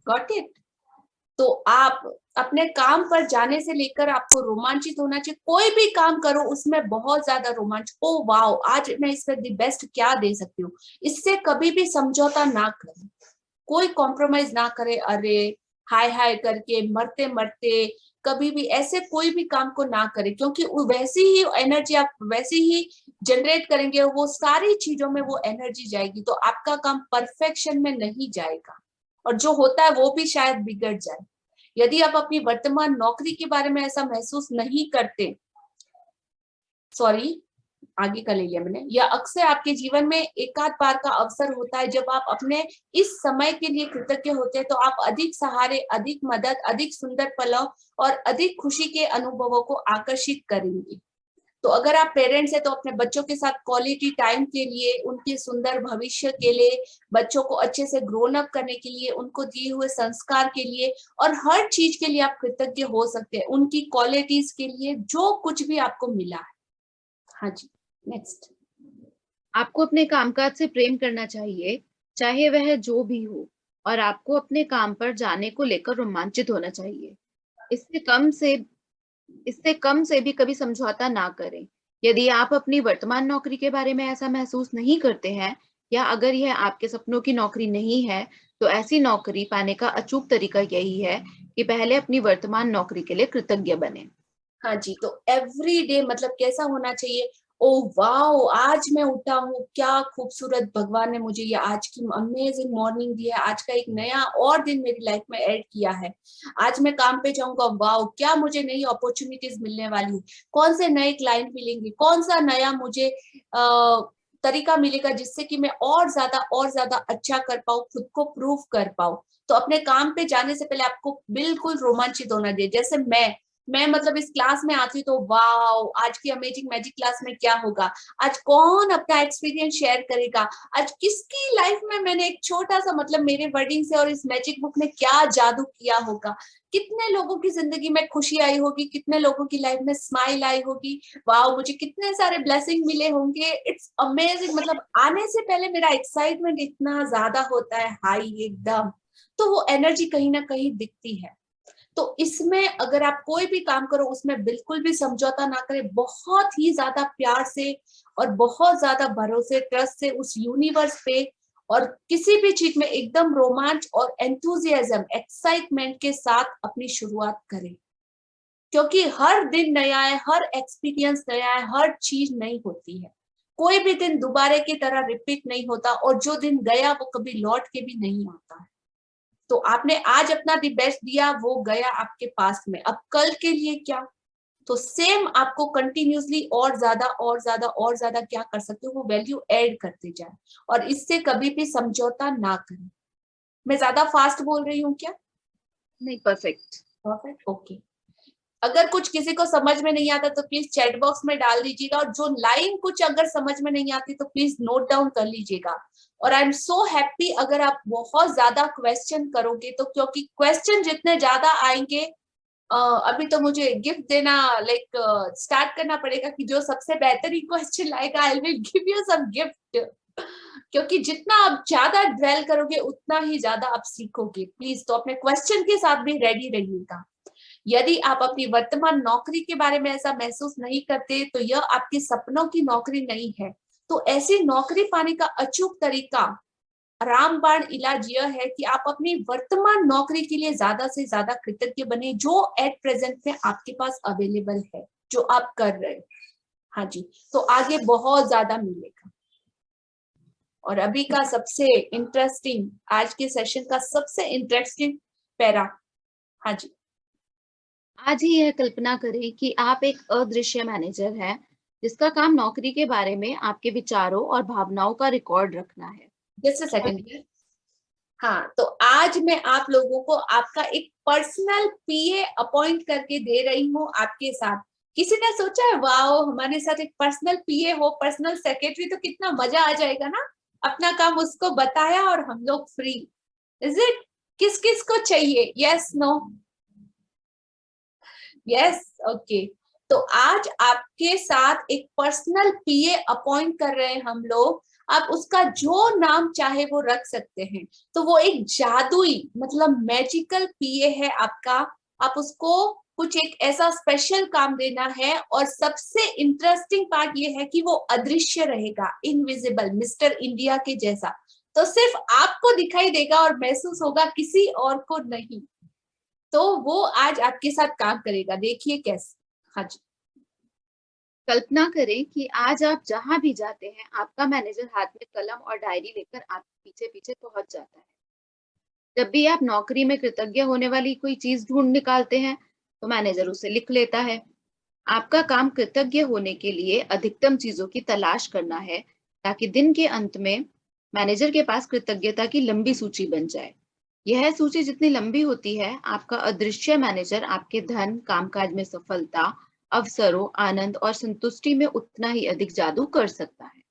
Got it? तो आप अपने काम पर जाने से लेकर आपको रोमांचित होना चाहिए। कोई भी काम करो उसमें बहुत ज्यादा रोमांच, ओ वाओ, आज मैं इसमें दी बेस्ट क्या दे सकती हूँ, इससे कभी भी समझौता ना करें, कोई कॉम्प्रोमाइज ना करे। अरे हाय हाय करके मरते मरते कभी भी ऐसे कोई भी काम को ना करे, क्योंकि वैसी ही एनर्जी आप वैसी ही जनरेट करेंगे, वो सारी चीजों में वो एनर्जी जाएगी, तो आपका काम परफेक्शन में नहीं जाएगा, और जो होता है वो भी शायद बिगड़ जाए। यदि आप अपनी वर्तमान नौकरी के बारे में ऐसा महसूस नहीं करते, सॉरी आगे का ले लिया मैंने, या अक्सर आपके जीवन में एकाध बार का अवसर होता है जब आप अपने इस समय के लिए कृतज्ञ होते हैं, तो आप अधिक सहारे, अधिक मदद, अधिक सुंदर पलों और अधिक खुशी के अनुभवों को आकर्षित करेंगे। तो अगर आप पेरेंट्स हैं तो अपने बच्चों के साथ क्वालिटी टाइम के लिए, उनके सुंदर भविष्य के लिए, बच्चों को अच्छे से ग्रोन अप करने के लिए, उनको दिए हुए संस्कार के लिए और हर चीज के लिए आप कृतज्ञ हो सकते हैं, उनकी क्वालिटीज के लिए, जो कुछ भी आपको मिला है। हाँ जी, नेक्स्ट। आपको अपने कामकाज से प्रेम करना चाहिए, चाहे वह जो भी हो, और आपको अपने काम पर जाने को लेकर रोमांचित होना चाहिए। इससे कम से भी कभी समझौता ना करें। यदि आप अपनी वर्तमान नौकरी के बारे में ऐसा महसूस नहीं करते हैं, या अगर यह आपके सपनों की नौकरी नहीं है, तो ऐसी नौकरी पाने का अचूक तरीका यही है कि पहले अपनी वर्तमान नौकरी के लिए कृतज्ञ बने। हाँ जी, तो एवरी डे मतलब कैसा होना चाहिए, ओ वाओ, आज मैं उठा हूँ, क्या खूबसूरत भगवान ने मुझे ये आज की अमेजिंग मॉर्निंग दी है, आज का एक नया और दिन मेरी लाइफ में ऐड किया है, आज मैं काम पे जाऊंगा, वाओ, क्या मुझे नई अपॉर्चुनिटीज मिलने वाली है, कौन से नए क्लाइंट मिलेंगे, कौन सा नया मुझे तरीका मिलेगा जिससे कि मैं और ज्यादा अच्छा कर पाऊँ, खुद को प्रूव कर पाऊँ। तो अपने काम पे जाने से पहले आपको बिल्कुल रोमांचित होना चाहिए। जैसे मैं मतलब इस क्लास में आती हूँ तो वाओ, आज की अमेजिंग मैजिक क्लास में क्या होगा, आज कौन अपना एक्सपीरियंस शेयर करेगा, आज किसकी लाइफ में मैंने एक छोटा सा, मतलब मेरे वर्डिंग से और इस मैजिक बुक ने क्या जादू किया होगा, कितने लोगों की जिंदगी में खुशी आई होगी, कितने लोगों की लाइफ में स्माइल आई होगी, वाओ, मुझे कितने सारे ब्लेसिंग मिले होंगे। It's amazing. मतलब आने से पहले मेरा एक्साइटमेंट इतना ज्यादा होता है, हाई एकदम, तो वो एनर्जी कहीं ना कहीं दिखती है। तो इसमें अगर आप कोई भी काम करो उसमें बिल्कुल भी समझौता ना करें, बहुत ही ज्यादा प्यार से और बहुत ज्यादा भरोसे, ट्रस्ट से उस यूनिवर्स पे और किसी भी चीज में एकदम रोमांच और एंथुजियाज्म, एक्साइटमेंट के साथ अपनी शुरुआत करें, क्योंकि हर दिन नया है, हर एक्सपीरियंस नया है, हर चीज नई होती है, कोई भी दिन दोबारे की तरह रिपीट नहीं होता, और जो दिन गया वो कभी लौट के भी नहीं आता है। तो आपने आज अपना दी बेस्ट दिया, वो गया आपके पास में, अब कल के लिए क्या, तो सेम आपको कंटिन्यूसली और ज्यादा क्या कर सकते हो, वो वैल्यू ऐड करते जाए, और इससे कभी भी समझौता ना करें। मैं ज्यादा फास्ट बोल रही हूँ क्या? नहीं, परफेक्ट। Perfect, okay. अगर कुछ किसी को समझ में नहीं आता तो प्लीज चैट बॉक्स में डाल दीजिएगा, और जो लाइन कुछ अगर समझ में नहीं आती तो प्लीज नोट डाउन कर लीजिएगा। और आई एम सो हैप्पी अगर आप बहुत ज्यादा क्वेश्चन करोगे, तो क्योंकि क्वेश्चन जितने ज्यादा आएंगे, अभी तो मुझे गिफ्ट देना लाइक स्टार्ट करना पड़ेगा कि जो सबसे बेहतरीन क्वेश्चन लाएगा I will give you some gift, क्योंकि जितना आप ज्यादा ड्वेल करोगे उतना ही ज्यादा आप सीखोगे। प्लीज तो अपने क्वेश्चन के साथ भी रेडी रहिएगा। यदि आप अपनी वर्तमान नौकरी के बारे में ऐसा महसूस नहीं करते, तो यह आपके सपनों की नौकरी नहीं है। तो ऐसी नौकरी पाने का अचूक तरीका रामबाण इलाज यह है कि आप अपनी वर्तमान नौकरी के लिए ज्यादा से ज्यादा कृतज्ञ बने, जो एट प्रेजेंट में आपके पास अवेलेबल है, जो आप कर रहे हो। हाँ जी, तो आगे बहुत ज्यादा मिलेगा। और अभी का सबसे इंटरेस्टिंग, आज के सेशन का सबसे इंटरेस्टिंग पैरा। हाँ जी, आज ही यह कल्पना करें कि आप एक अदृश्य मैनेजर हैं जिसका काम नौकरी के बारे में आपके विचारों और भावनाओं का रिकॉर्ड रखना है। Just a second. हाँ, तो आज मैं आप लोगों को आपका एक पर्सनल पीए अपॉइंट करके दे रही हूँ आपके साथ। किसी ने सोचा है वाओ हमारे साथ एक पर्सनल पीए हो, पर्सनल सेक्रेटरी, तो कितना मजा आ जाएगा ना। अपना काम उसको बताया और हम लोग फ्री। Is it? किस किस को चाहिए? Yes no? Yes, okay. तो आज आपके साथ एक पर्सनल पीए अपॉइंट कर रहे हैं हम लोग। आप उसका जो नाम चाहे वो रख सकते हैं। तो वो एक जादुई मतलब मैजिकल पीए है आपका। आप उसको कुछ एक ऐसा स्पेशल काम देना है, और सबसे इंटरेस्टिंग पार्ट ये है कि वो अदृश्य रहेगा, इनविजिबल, मिस्टर इंडिया के जैसा। तो सिर्फ आपको दिखाई देगा और महसूस होगा, किसी और को नहीं। तो वो आज आपके साथ काम करेगा, देखिए कैसे। हाँ जी, कल्पना करें कि आज आप जहां भी जाते हैं आपका मैनेजर हाथ में कलम और डायरी लेकर आपके पीछे पीछे पहुंच जाता है। जब भी आप नौकरी में कृतज्ञ होने वाली कोई चीज ढूंढ निकालते हैं तो मैनेजर उसे लिख लेता है। आपका काम कृतज्ञ होने के लिए अधिकतम चीजों की तलाश करना है ताकि दिन के अंत में मैनेजर के पास कृतज्ञता की लंबी सूची बन जाए। यह सूची जितनी लंबी होती है, आपका अदृश्य मैनेजर आपके धन, कामकाज में सफलता, अवसरों, आनंद और संतुष्टि में उतना ही अधिक जादू कर सकता है।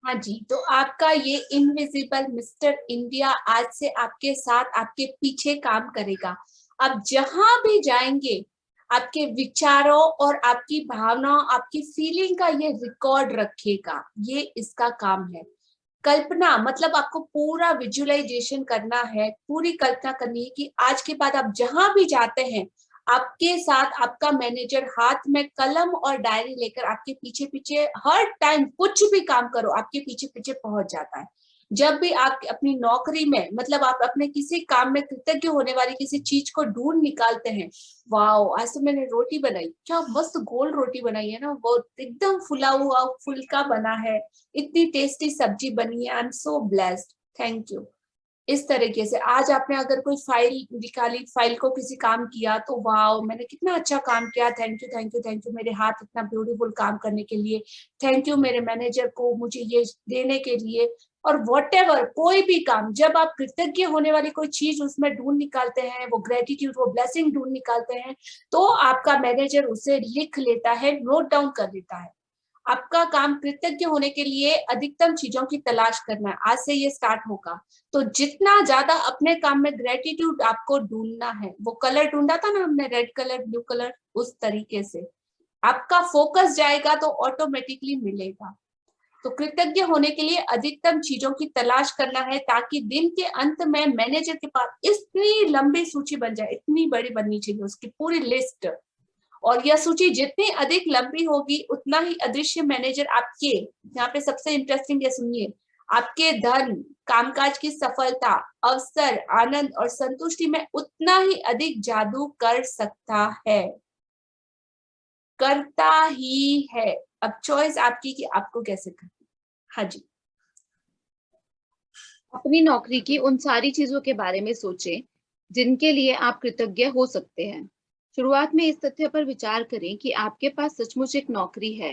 हाँ जी। तो आपका ये इनविजिबल मिस्टर इंडिया आज से आपके साथ, आपके पीछे काम करेगा। आप जहां भी जाएंगे, आपके विचारों और आपकी भावनाओं, आपकी फीलिंग का ये रिकॉर्ड रखेगा। ये इसका काम है। कल्पना मतलब आपको पूरा विजुअलाइजेशन करना है, पूरी कल्पना करनी है कि आज के बाद आप जहां भी जाते हैं, आपके साथ आपका मैनेजर हाथ में कलम और डायरी लेकर आपके पीछे पीछे, हर टाइम कुछ भी काम करो आपके पीछे पीछे पहुंच जाता है। जब भी आप अपनी नौकरी में मतलब आप अपने किसी काम में कृतज्ञ होने वाली किसी चीज को ढूंढ निकालते हैं। वाओ, आज तो मैंने रोटी बनाई, क्या मस्त गोल रोटी बनाई है ना, वो एकदम फुला हुआ फुल्का बना है, इतनी टेस्टी सब्जी बनी है, I am so blessed, thank you. इस तरीके से आज आपने अगर कोई फाइल निकाली, फाइल को किसी काम किया, तो वाओ मैंने कितना अच्छा काम किया, thank you thank you thank you मेरे हाथ इतना ब्यूटीफुल काम करने के लिए, थैंक यू मेरे मैनेजर को मुझे ये देने के लिए। और व्हाटएवर, कोई भी काम, जब आप कृतज्ञ होने वाली कोई चीज उसमें ढूंढ निकालते हैं, वो ग्रेटिट्यूड, वो ब्लेसिंग ढूंढ निकालते हैं, तो आपका मैनेजर उसे लिख लेता है, नोट डाउन कर लेता है। आपका काम कृतज्ञ होने के लिए अधिकतम चीजों की तलाश करना है। आज से ये स्टार्ट होगा। तो जितना ज्यादा अपने काम में ग्रेटिट्यूड आपको ढूंढना है, वो कलर ढूंढा था ना हमने, रेड कलर, ब्लू कलर, उस तरीके से आपका फोकस जाएगा तो ऑटोमेटिकली मिलेगा। तो कृतज्ञ होने के लिए अधिकतम चीजों की तलाश करना है, ताकि दिन के अंत में मैनेजर के पास इतनी लंबी सूची बन जाए, इतनी बड़ी बननी चाहिए उसकी पूरी लिस्ट। और यह सूची जितनी अधिक लंबी होगी, उतना ही अदृश्य मैनेजर आपके, यहाँ पे सबसे इंटरेस्टिंग ये सुनिए, आपके धन, कामकाज की सफलता, अवसर, आनंद और संतुष्टि में उतना ही अधिक जादू कर सकता है, करता ही है। अब चॉइस आपकी कि आपको कैसे करना। हाँ जी, अपनी नौकरी की उन सारी चीजों के बारे में सोचें जिनके लिए आप कृतज्ञ हो सकते हैं। शुरुआत में इस तथ्य पर विचार करें कि आपके पास सचमुच एक नौकरी है।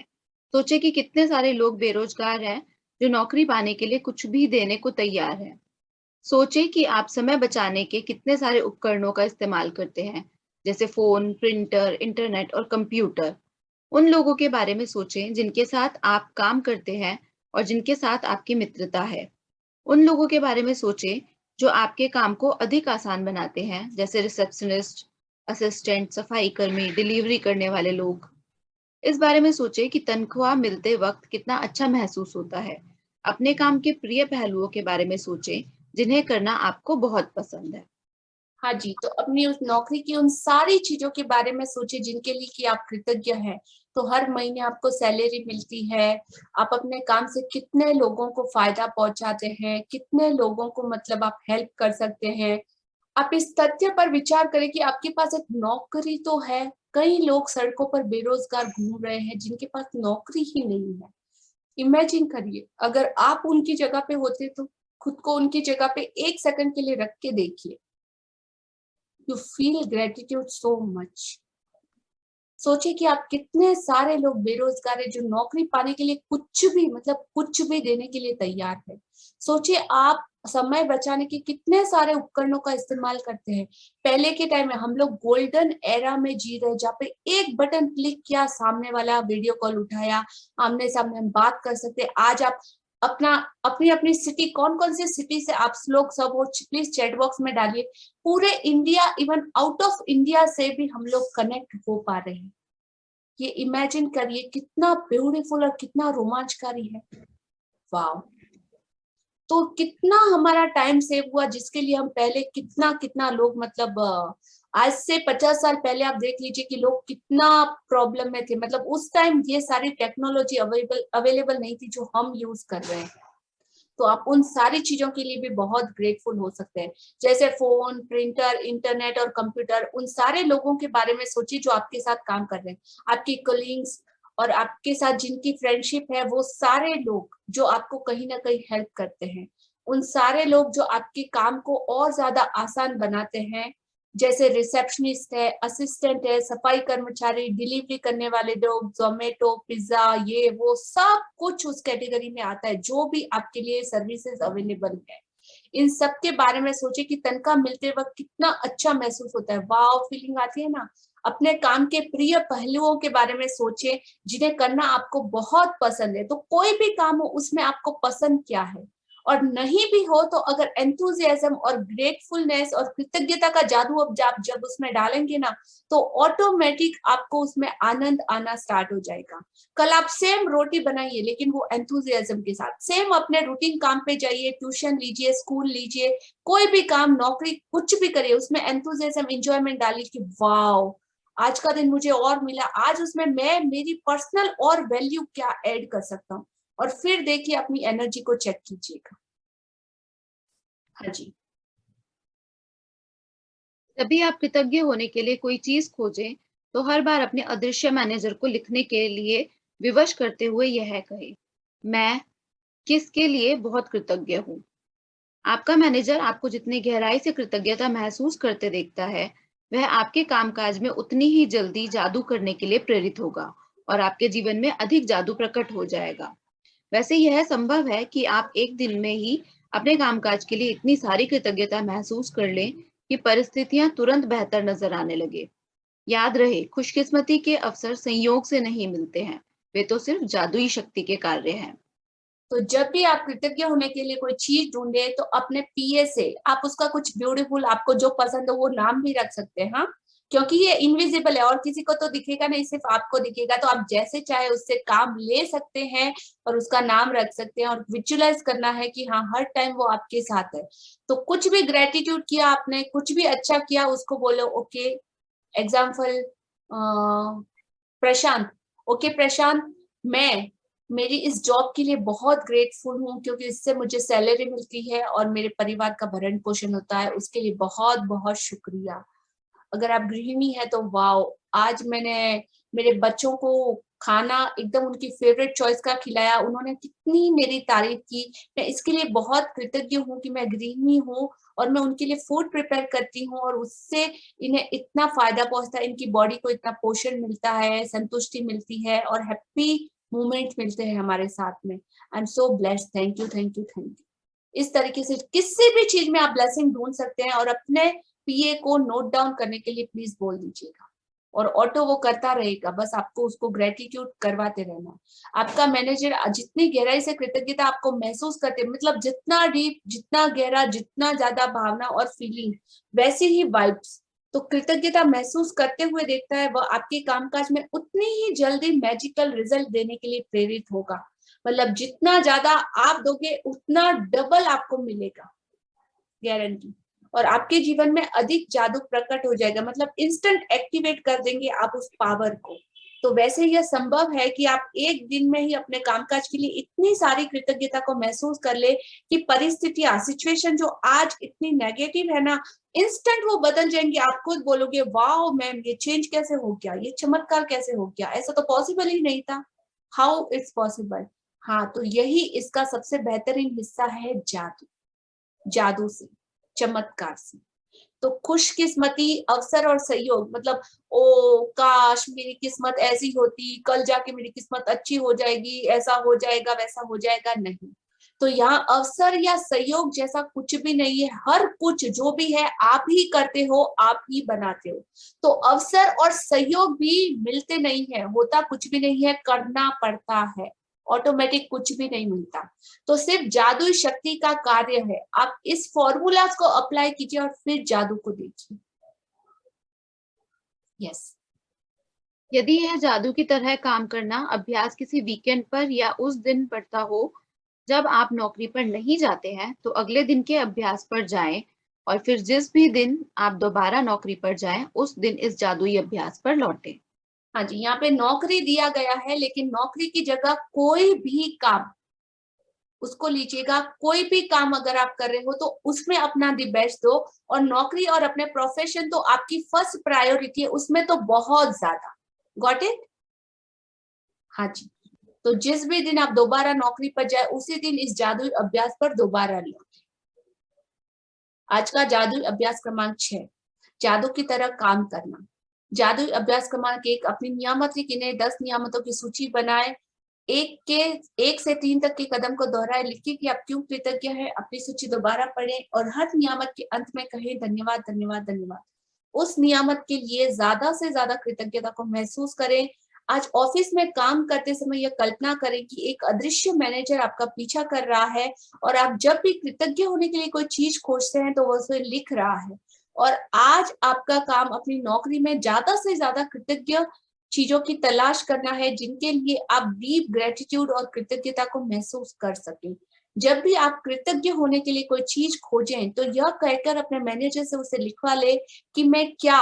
सोचें कि कितने सारे लोग बेरोजगार हैं जो नौकरी पाने के लिए कुछ भी देने को तैयार हैं। सोचें कि आप समय बचाने के कितने सारे उपकरणों का इस्तेमाल करते हैं, जैसे फोन, प्रिंटर, इंटरनेट और कंप्यूटर। उन लोगों के बारे में सोचें जिनके साथ आप काम करते हैं और जिनके साथ आपकी मित्रता है। उन लोगों के बारे में सोचें जो आपके काम को अधिक आसान बनाते हैं, जैसे रिसेप्शनिस्ट, असिस्टेंट, सफाई कर्मी, डिलीवरी करने वाले लोग। इस बारे में सोचें कि तनख्वाह मिलते वक्त कितना अच्छा महसूस होता है। अपने काम के प्रिय पहलुओं के बारे में सोचें जिन्हें करना आपको बहुत पसंद है। हाँ जी, तो अपनी उस नौकरी की उन सारी चीजों के बारे में सोचिए जिनके लिए कि आप कृतज्ञ हैं। तो हर महीने आपको सैलरी मिलती है, आप अपने काम से कितने लोगों को फायदा पहुंचाते हैं, कितने लोगों को मतलब आप हेल्प कर सकते हैं। आप इस तथ्य पर विचार करें कि आपके पास एक नौकरी तो है, कई लोग सड़कों पर बेरोजगार घूम रहे हैं जिनके पास नौकरी ही नहीं है। इमेजिन करिए अगर आप उनकी जगह पे होते तो खुद को उनकी जगह पे 1 सेकंड के लिए रख के देखिए। You feel gratitude so much. सोचिए कि आप कितने सारे लोग बेरोजगार है जो नौकरी पाने के लिए कुछ भी मतलब कुछ भी देने के लिए तैयार है। सोचिए आप समय बचाने के कितने सारे उपकरणों का इस्तेमाल करते हैं। पहले के टाइम में हम लोग गोल्डन एरा में जी रहे हैं जहाँ पे एक बटन क्लिक किया, सामने वाला वीडियो कॉल उठाया, आमने सामने हम बात कर सकते हैं। आज आप अपना अपनी अपनी सिटी, कौन कौन सी सिटी से आप लोग सब हो प्लीज चैट बॉक्स में डालिए। पूरे India, even out of India से भी हम लोग कनेक्ट हो पा रहे हैं। ये इमेजिन करिए कितना ब्यूटीफुल और कितना रोमांचकारी है। वाह! तो कितना हमारा टाइम सेव हुआ जिसके लिए हम पहले कितना कितना लोग मतलब आज से 50 साल पहले आप देख लीजिए कि लोग कितना प्रॉब्लम में थे। मतलब उस टाइम ये सारी टेक्नोलॉजी अवेलेबल नहीं थी जो हम यूज कर रहे हैं। तो आप उन सारी चीजों के लिए भी बहुत ग्रेटफुल हो सकते हैं, जैसे फोन, प्रिंटर, इंटरनेट और कंप्यूटर। उन सारे लोगों के बारे में सोचिए जो आपके साथ काम कर रहे हैं, आपकी कलीग्स और आपके साथ जिनकी फ्रेंडशिप है, वो सारे लोग जो आपको कहीं ना कहीं हेल्प करते हैं। उन सारे लोग जो आपके काम को और ज्यादा आसान बनाते हैं, जैसे रिसेप्शनिस्ट है, असिस्टेंट है, सफाई कर्मचारी, डिलीवरी करने वाले लोग, जोमेटो, पिज्जा, ये वो सब कुछ उस कैटेगरी में आता है जो भी आपके लिए सर्विसेज अवेलेबल है। इन सब के बारे में सोचिए कि तनख्वाह मिलते वक्त कितना अच्छा महसूस होता है। वाव फीलिंग आती है ना। अपने काम के प्रिय पहलुओं के बारे में सोचिए जिन्हें करना आपको बहुत पसंद है। तो कोई भी काम हो उसमें आपको पसंद क्या है, और नहीं भी हो तो अगर एंथुजियाज्म और ग्रेटफुलनेस और कृतज्ञता का जादू अब जब उसमें डालेंगे ना, तो ऑटोमेटिक आपको उसमें आनंद आना स्टार्ट हो जाएगा। कल आप सेम रोटी बनाइए लेकिन वो एंथुजियाज्म के साथ, सेम अपने रूटीन काम पे जाइए, ट्यूशन लीजिए, स्कूल लीजिए, कोई भी काम, नौकरी, कुछ भी करिए, उसमें एंथुजियाज्म, एंजॉयमेंट डालिए कि वाओ आज का दिन मुझे और मिला, आज उसमें मैं मेरी पर्सनल और वैल्यू क्या ऐड कर सकता हूँ। और फिर देखिए अपनी एनर्जी को चेक कीजिएगा। हाँ जी। जब भी आप कृतज्ञ होने के लिए कोई चीज खोजें, तो हर बार अपने अदृश्य मैनेजर को लिखने के लिए विवश करते हुए यह कहें, मैं किसके लिए बहुत कृतज्ञ हूँ। आपका मैनेजर आपको जितनी गहराई से कृतज्ञता महसूस करते देखता है, वह आपके कामकाज में उतनी ही जल्दी जादू करने के लिए प्रेरित होगा और आपके जीवन में अधिक जादू प्रकट हो जाएगा। वैसे यह संभव है कि आप एक दिन में ही अपने कामकाज के लिए इतनी सारी कृतज्ञता महसूस कर लें कि परिस्थितियां तुरंत बेहतर नजर आने लगे। याद रहे, खुशकिस्मती के अवसर संयोग से नहीं मिलते हैं, वे तो सिर्फ जादुई शक्ति के कार्य हैं। तो जब भी आप कृतज्ञ होने के लिए कोई चीज ढूंढे तो अपने पीए से आप उसका कुछ ब्यूटीफुल, आपको जो पसंद हो वो नाम भी रख सकते हैं। हाँ, क्योंकि ये इनविजिबल है और किसी को तो दिखेगा नहीं, सिर्फ आपको दिखेगा। तो आप जैसे चाहे उससे काम ले सकते हैं और उसका नाम रख सकते हैं और विजुअलाइज करना है कि हाँ हर टाइम वो आपके साथ है। तो कुछ भी ग्रेटिट्यूड किया आपने, कुछ भी अच्छा किया, उसको बोलो ओके। एग्जाम्पल प्रशांत, ओके प्रशांत, मैं मेरी इस जॉब के लिए बहुत ग्रेटफुल हूँ क्योंकि इससे मुझे सैलरी मिलती है और मेरे परिवार का भरण पोषण होता है, उसके लिए बहुत बहुत शुक्रिया। अगर आप गृहिणी है तो वाओ, आज मैंने मेरे बच्चों को खाना एकदम उनकी फेवरेट चॉइस का खिलाया, उन्होंने कितनी मेरी तारीफ की। मैं इसके लिए बहुत कृतज्ञ हूँ कि मैं गृहिणी हूँ और मैं उनके लिए फूड प्रिपेयर करती हूँ और उससे इन्हें इतना फायदा पहुंचता है, इनकी बॉडी को इतना पोषण मिलता है, संतुष्टि मिलती है और हैप्पी मोमेंट मिलते हैं हमारे साथ में। I am so blessed, thank you thank you thank you. इस तरीके से किसी भी चीज में आप ब्लेसिंग ढूंढ सकते हैं और अपने पीए को नोट डाउन करने के लिए प्लीज बोल दीजिएगा और ऑटो वो करता रहेगा, बस आपको उसको ग्रेटिट्यूड करवाते रहना है। आपका मैनेजर जितनी गहराई से कृतज्ञता आपको महसूस करते, मतलब जितना डीप, जितना गहरा, जितना ज्यादा भावना और फीलिंग, वैसी ही वाइब्स, तो कृतज्ञता महसूस करते हुए देखता है, वह आपके कामकाज में उतनी ही जल्दी मैजिकल रिजल्ट देने के लिए प्रेरित होगा। मतलब जितना ज्यादा आप दोगे उतना डबल आपको मिलेगा, गारंटी। और आपके जीवन में अधिक जादू प्रकट हो जाएगा, मतलब इंस्टेंट एक्टिवेट कर देंगे आप उस पावर को। तो वैसे यह संभव है कि आप एक दिन में ही अपने कामकाज के लिए इतनी सारी कृतज्ञता को महसूस कर ले कि परिस्थितियां, सिचुएशन जो आज इतनी नेगेटिव है ना, इंस्टेंट वो बदल जाएंगे। आप खुद बोलोगे वाओ मैम, ये चेंज कैसे हो गया, ये चमत्कार कैसे हो गया, ऐसा तो पॉसिबल ही नहीं था। How it's possible. हाँ, तो यही इसका सबसे बेहतरीन हिस्सा है, जादू। जादू से, चमत्कार से। तो खुशकिस्मती, अवसर और सहयोग, मतलब ओ काश मेरी किस्मत ऐसी होती, कल जाके मेरी किस्मत अच्छी हो जाएगी, ऐसा हो जाएगा, वैसा हो जाएगा, नहीं। तो यहाँ अवसर या सहयोग जैसा कुछ भी नहीं है। हर कुछ जो भी है आप ही करते हो, आप ही बनाते हो। तो अवसर और सहयोग भी मिलते नहीं है, होता कुछ भी नहीं है, करना पड़ता है। ऑटोमेटिक कुछ भी नहीं मिलता। तो सिर्फ जादुई शक्ति का कार्य है। आप इस फॉर्मूला को अप्लाई कीजिए और फिर जादू को देखिए। यस। यदि यह जादू की तरह काम करना अभ्यास किसी वीकेंड पर या उस दिन पड़ता हो जब आप नौकरी पर नहीं जाते हैं, तो अगले दिन के अभ्यास पर जाएं और फिर जिस भी दिन आप दोबारा नौकरी पर जाएं, उस दिन इस जादुई अभ्यास पर लौटें। हाँ जी, यहाँ पे नौकरी दिया गया है, लेकिन नौकरी की जगह कोई भी काम, उसको लीजिएगा। कोई भी काम अगर आप कर रहे हो तो उसमें अपना दी बेस्ट दो। और नौकरी और अपने प्रोफेशन तो आपकी फर्स्ट प्रायोरिटी है, उसमें तो बहुत ज्यादा। Got it? हाँ जी। तो जिस भी दिन आप दोबारा नौकरी पर जाए, उसी दिन इस जादुई अभ्यास पर दोबारा लौटे। आज का जादुई अभ्यास क्रमांक 6, जादू की तरह काम करना। जादुई अभ्यास क्रमांक 1, अपनी नियामत गिने 10 नियामतों की सूची बनाए। 1 से 3 तक के कदम को दोहराए, लिखिए कि आप क्यों कृतज्ञ हैं, अपनी सूची दोबारा पढ़ें और हर नियामत के अंत में कहें धन्यवाद धन्यवाद धन्यवाद। उस नियामत के लिए ज्यादा से ज्यादा कृतज्ञता को महसूस करें। आज ऑफिस में काम करते समय यह कल्पना करें कि एक अदृश्य मैनेजर आपका पीछा कर रहा है और आप जब भी कृतज्ञ होने के लिए कोई चीज खोजते हैं तो वो उसे लिख रहा है। और आज आपका काम अपनी नौकरी में ज्यादा से ज्यादा कृतज्ञ चीजों की तलाश करना है, जिनके लिए आप डीप ग्रेटिट्यूड और कृतज्ञता को महसूस कर सकें। जब भी आप कृतज्ञ होने के लिए कोई चीज खोजें तो यह कहकर अपने मैनेजर से उसे लिखवा ले कि मैं क्या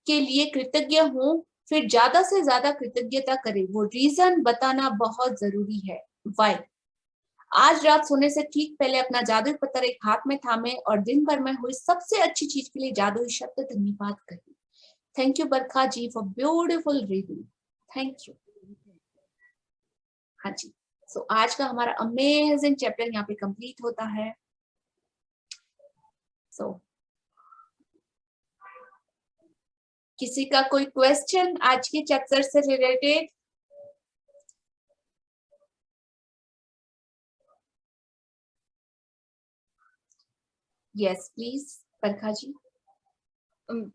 के लिए कृतज्ञ हूँ, फिर ज्यादा से ज्यादा कृतज्ञता करें। वो रीजन बताना बहुत जरूरी है। वाई। आज रात सोने से ठीक पहले अपना जादुई पत्थर एक हाथ में थामे और दिन भर में हुई सबसे अच्छी चीज के लिए जादुई शब्द धन्यवाद कहिए। Thank you Barkha ji for beautiful reading. Thank you. हाँ जी। सो आज का हमारा अमेजिंग चैप्टर यहाँ पे कंप्लीट होता है। सो किसी का कोई क्वेश्चन आज के चैप्टर से रिलेटेड? यस प्लीज बरखा जी।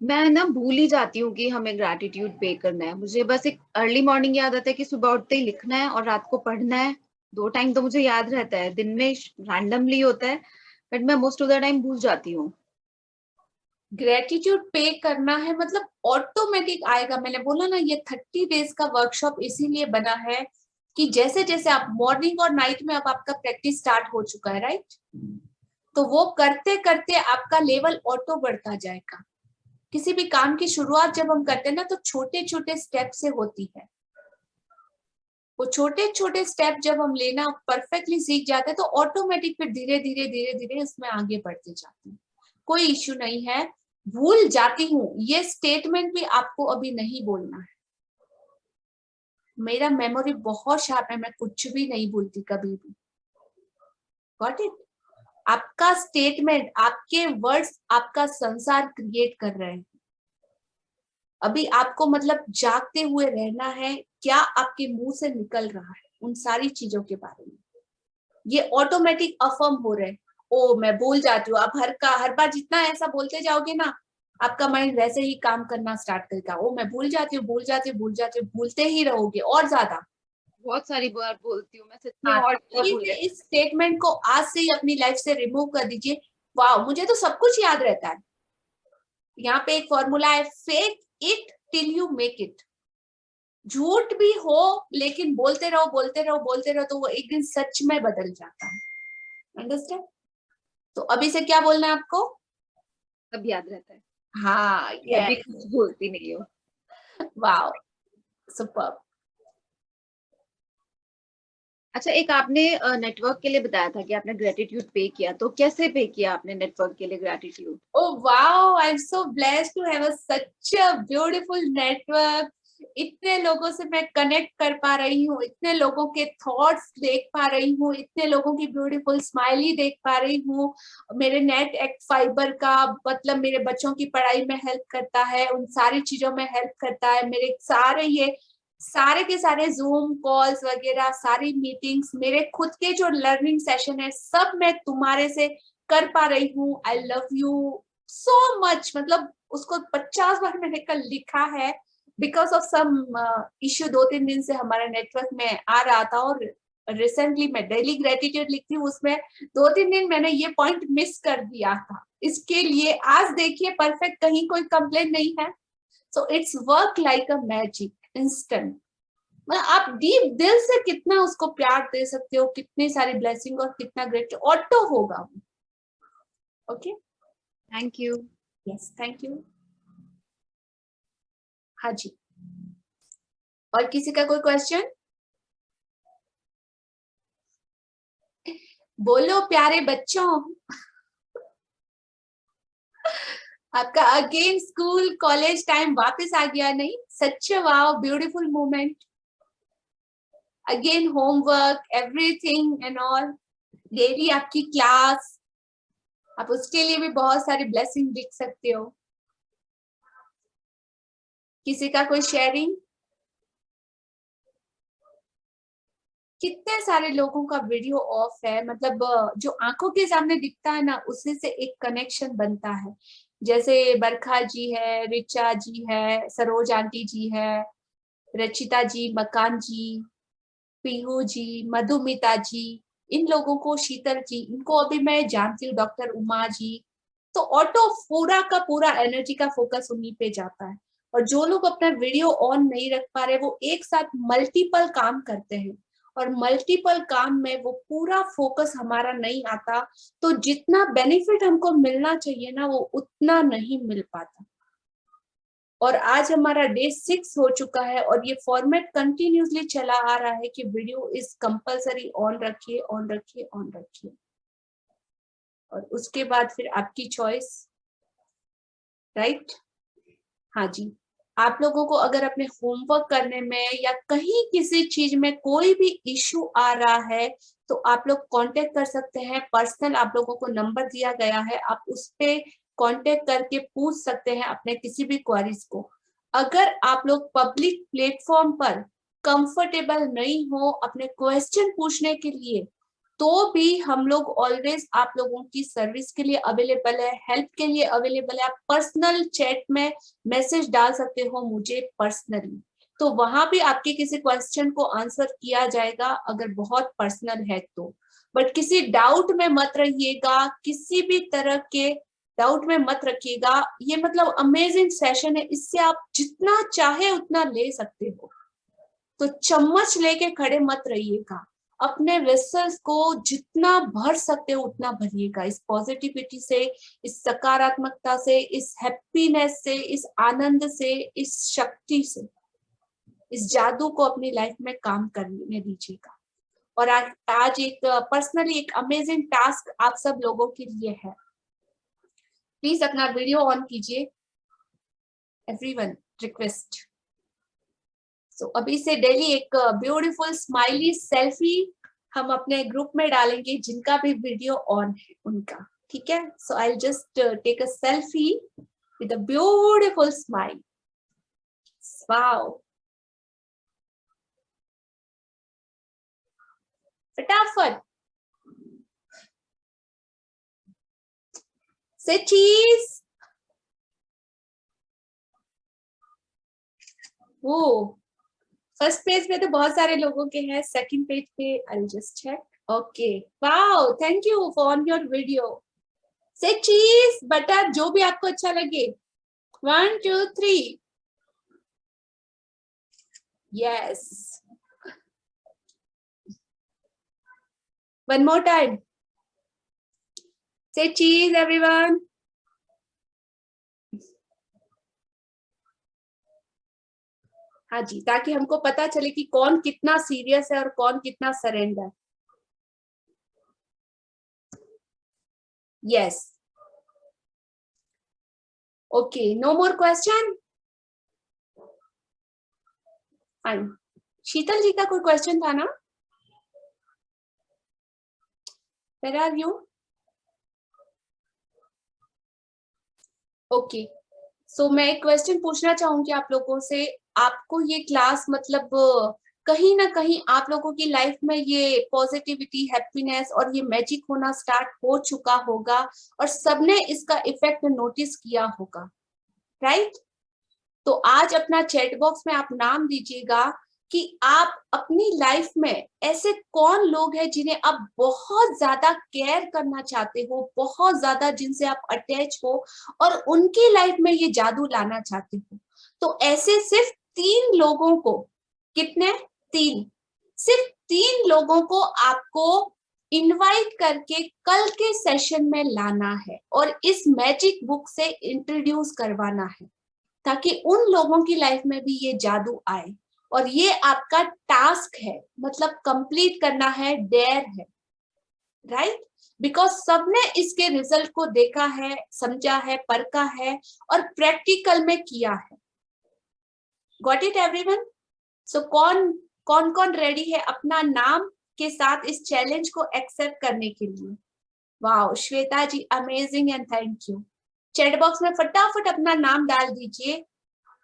मैं ना भूल ही जाती हूँ कि हमें ग्रैटिट्यूड पे करना है। मुझे बस एक अर्ली मॉर्निंग याद आता है कि सुबह उठते ही लिखना है और रात को पढ़ना है। 2 टाइम तो मुझे याद रहता है, दिन में रैंडमली होता है, बट मैं मोस्ट ऑफ द टाइम भूल जाती हूँ। ग्रेटिट्यूड पे करना है मतलब ऑटोमेटिक आएगा। मैंने बोला ना, ये 30 डेज का वर्कशॉप इसीलिए बना है कि जैसे जैसे आप मॉर्निंग और नाइट में अब आपका प्रैक्टिस स्टार्ट हो चुका है, राइट? तो वो करते करते आपका लेवल ऑटो बढ़ता जाएगा। किसी भी काम की शुरुआत जब हम करते हैं ना, तो छोटे छोटे स्टेप से होती है। वो छोटे छोटे स्टेप जब हम लेना परफेक्टली सीख जाते हैं तो ऑटोमेटिक फिर धीरे धीरे धीरे धीरे उसमें आगे बढ़ते जाते हैं। कोई इश्यू नहीं है। भूल जाती हूँ ये स्टेटमेंट भी आपको अभी नहीं बोलना है। मेरा मेमोरी बहुत शार्प है, मैं कुछ भी नहीं भूलती कभी भी। Got it? आपका स्टेटमेंट, आपके वर्ड्स आपका संसार क्रिएट कर रहे हैं। अभी आपको मतलब जागते हुए रहना है, क्या आपके मुंह से निकल रहा है उन सारी चीजों के बारे में। ये ऑटोमेटिक अफर्म हो रहे हैं। ओ मैं भूल जाती हूँ। आप हर बार जितना ऐसा बोलते जाओगे ना, आपका माइंड वैसे ही काम करना स्टार्ट करेगा। ओ मैं भूल जाती हूँ, भूल जाती हूँ, भूल जाती हूँ, भूलते ही रहोगे और ज्यादा। बहुत सारी बार बोलती हूँ मैं सच में, और भूल जाती हूँ। इस स्टेटमेंट को आज से ही अपनी लाइफ से रिमूव कर दीजिए। वाह, मुझे तो सब कुछ याद रहता है। यहाँ पे एक फॉर्मूला है, fake it till you make it. झूठ भी हो लेकिन बोलते रहो बोलते रहो बोलते रहो, तो वो एक दिन सच में बदल जाता है। अंडरस्टैंड? तो अभी से क्या बोलना है आपको? सब याद रहता है, हाँ, कभी यस, कुछ भूलती नहीं हो। Wow, super. अच्छा, एक आपने नेटवर्क के लिए बताया था कि आपने ग्रेटिट्यूड पे किया, तो कैसे पे किया आपने नेटवर्क के लिए gratitude? Oh wow, I'm so blessed to have such a beautiful network. इतने लोगों से मैं कनेक्ट कर पा रही हूँ, इतने लोगों के थॉट्स देख पा रही हूँ, इतने लोगों की ब्यूटीफुल स्माइली देख पा रही हूँ। मेरे नेट एक्ट फाइबर का मतलब मेरे बच्चों की पढ़ाई में हेल्प करता है, उन सारी चीजों में हेल्प करता है। मेरे सारे के सारे जूम कॉल्स वगैरह, सारी मीटिंग्स, मेरे खुद के जो लर्निंग सेशन है, सब मैं तुम्हारे से कर पा रही हूँ। I love you so much, मतलब उसको 50 बार मैंने कल लिखा है बिकॉज ऑफ सम इश्यू। 2-3 दिन से हमारा नेटवर्क में आ रहा था और रिसेंटली मैं डेली ग्रेटिट्यूड लिखती हूँ, उसमें 2-3 दिन मैंने ये पॉइंट मिस कर दिया था। इसके लिए आज देखिए परफेक्ट, कहीं कोई कंप्लेन नहीं है। So it's work like a magic, instant. आप डीप दिल से कितना उसको प्यार दे सकते हो, कितनी सारी ब्लेसिंग और कितना ग्रेट ऑटो होगा। Okay, thank you. Yes, thank you. हाँ जी, और किसी का कोई क्वेश्चन? बोलो प्यारे बच्चों। आपका अगेन स्कूल कॉलेज टाइम वापस आ गया, नहीं? सच wow, beautiful moment. Again homework, everything and all, daily आपकी क्लास, आप उसके लिए भी बहुत सारी ब्लेसिंग लिख सकते हो। किसी का कोई शेयरिंग? कितने सारे लोगों का वीडियो ऑफ है, मतलब जो आंखों के सामने दिखता है ना, उसी से एक कनेक्शन बनता है। जैसे बरखा जी है, रिचा जी है, सरोज आंटी जी है, रचिता जी, मकान जी, पीहू जी, मधुमिता जी, इन लोगों को, शीतल जी, इनको अभी मैं जानती हूँ, डॉक्टर उमा जी। तो ऑटो पूरा का पूरा एनर्जी का फोकस उन्हीं पे जाता है। और जो लोग अपना वीडियो ऑन नहीं रख पा रहे, वो एक साथ मल्टीपल काम करते हैं, और मल्टीपल काम में वो पूरा फोकस हमारा नहीं आता, तो जितना बेनिफिट हमको मिलना चाहिए ना, वो उतना नहीं मिल पाता। और आज हमारा डे 6 हो चुका है और ये फॉर्मेट कंटिन्यूसली चला आ रहा है कि वीडियो इज कंपलसरी, ऑन रखिए, ऑन रखिए, ऑन रखिए। और उसके बाद फिर आपकी चॉइस, राइट? हाँ जी, आप लोगों को अगर अपने होमवर्क करने में या कहीं किसी चीज में कोई भी इश्यू आ रहा है, तो आप लोग कांटेक्ट कर सकते हैं। पर्सनल आप लोगों को नंबर दिया गया है, आप उस पे कांटेक्ट करके पूछ सकते हैं अपने किसी भी क्वेरीज को। अगर आप लोग पब्लिक प्लेटफॉर्म पर कंफर्टेबल नहीं हो अपने क्वेश्चन पूछने के लिए, तो भी हम लोग ऑलवेज आप लोगों की सर्विस के लिए अवेलेबल है, हेल्प के लिए अवेलेबल है। आप पर्सनल चैट में मैसेज डाल सकते हो मुझे पर्सनली, तो वहां भी आपके किसी क्वेश्चन को आंसर किया जाएगा, अगर बहुत पर्सनल है तो। बट किसी डाउट में मत रहिएगा, किसी भी तरह के डाउट में मत रखिएगा। ये मतलब अमेजिंग सेशन है, इससे आप जितना चाहे उतना ले सकते हो, तो चम्मच लेके खड़े मत रहिएगा। अपने वेसल्स को जितना भर सकते हो उतना भरिएगा, इस पॉजिटिविटी से, इस सकारात्मकता से, इस हैप्पीनेस से, इस आनंद से, इस शक्ति से, इस जादू को अपनी लाइफ में काम करने दीजिएगा। और आज एक पर्सनली एक अमेजिंग टास्क आप सब लोगों के लिए है। प्लीज अपना वीडियो ऑन कीजिए, एवरीवन, रिक्वेस्ट। सो अभी से डेली एक ब्यूटीफुल स्माइली सेल्फी हम अपने ग्रुप में डालेंगे, जिनका भी वीडियो ऑन है उनका, ठीक है? So I just take a selfie with a beautiful smile. Wow, फटाफट से चीज। वो फर्स्ट पेज पे तो बहुत सारे लोगों के हैं, सेकंड पेज पे I just check. Okay, wow, thank you for on your video. Say cheese, butter, जो भी आपको अच्छा लगे। 1 2 3, yes, one more time, say cheese everyone। हाँ जी, ताकि हमको पता चले कि कौन कितना सीरियस है और कौन कितना surrender. Yes, okay, no more question. Fine. Sheetal ji का कोई क्वेश्चन था ना? Where are you? Okay, so मैं एक क्वेश्चन पूछना चाहूंगी आप लोगों से। आपको ये क्लास मतलब कहीं ना कहीं आप लोगों की लाइफ में ये पॉजिटिविटी, हैप्पीनेस और ये मैजिक होना स्टार्ट हो चुका होगा और सबने इसका इफेक्ट नोटिस किया होगा, राइट? तो आज अपना चैट बॉक्स में आप नाम दीजिएगा कि आप अपनी लाइफ में ऐसे कौन लोग हैं जिन्हें आप बहुत ज्यादा केयर करना चाहते हो, बहुत ज्यादा जिनसे आप अटैच हो और उनकी लाइफ में ये जादू लाना चाहते हो। तो ऐसे सिर्फ 3 लोगों को, कितने? 3, सिर्फ 3 लोगों को आपको इनवाइट करके कल के सेशन में लाना है और इस मैजिक बुक से इंट्रोड्यूस करवाना है, ताकि उन लोगों की लाइफ में भी ये जादू आए। और ये आपका टास्क है, मतलब कंप्लीट करना है, डेयर है, राइट? बिकॉज सबने इसके रिजल्ट को देखा है, समझा है, परखा है और प्रैक्टिकल में किया है। Got it everyone? सो कौन कौन रेडी है अपना नाम के साथ इस चैलेंज को एक्सेप्ट करने के लिए? Wow, Shweta ji, amazing and thank you. Chat box में फटाफट अपना नाम डाल दीजिए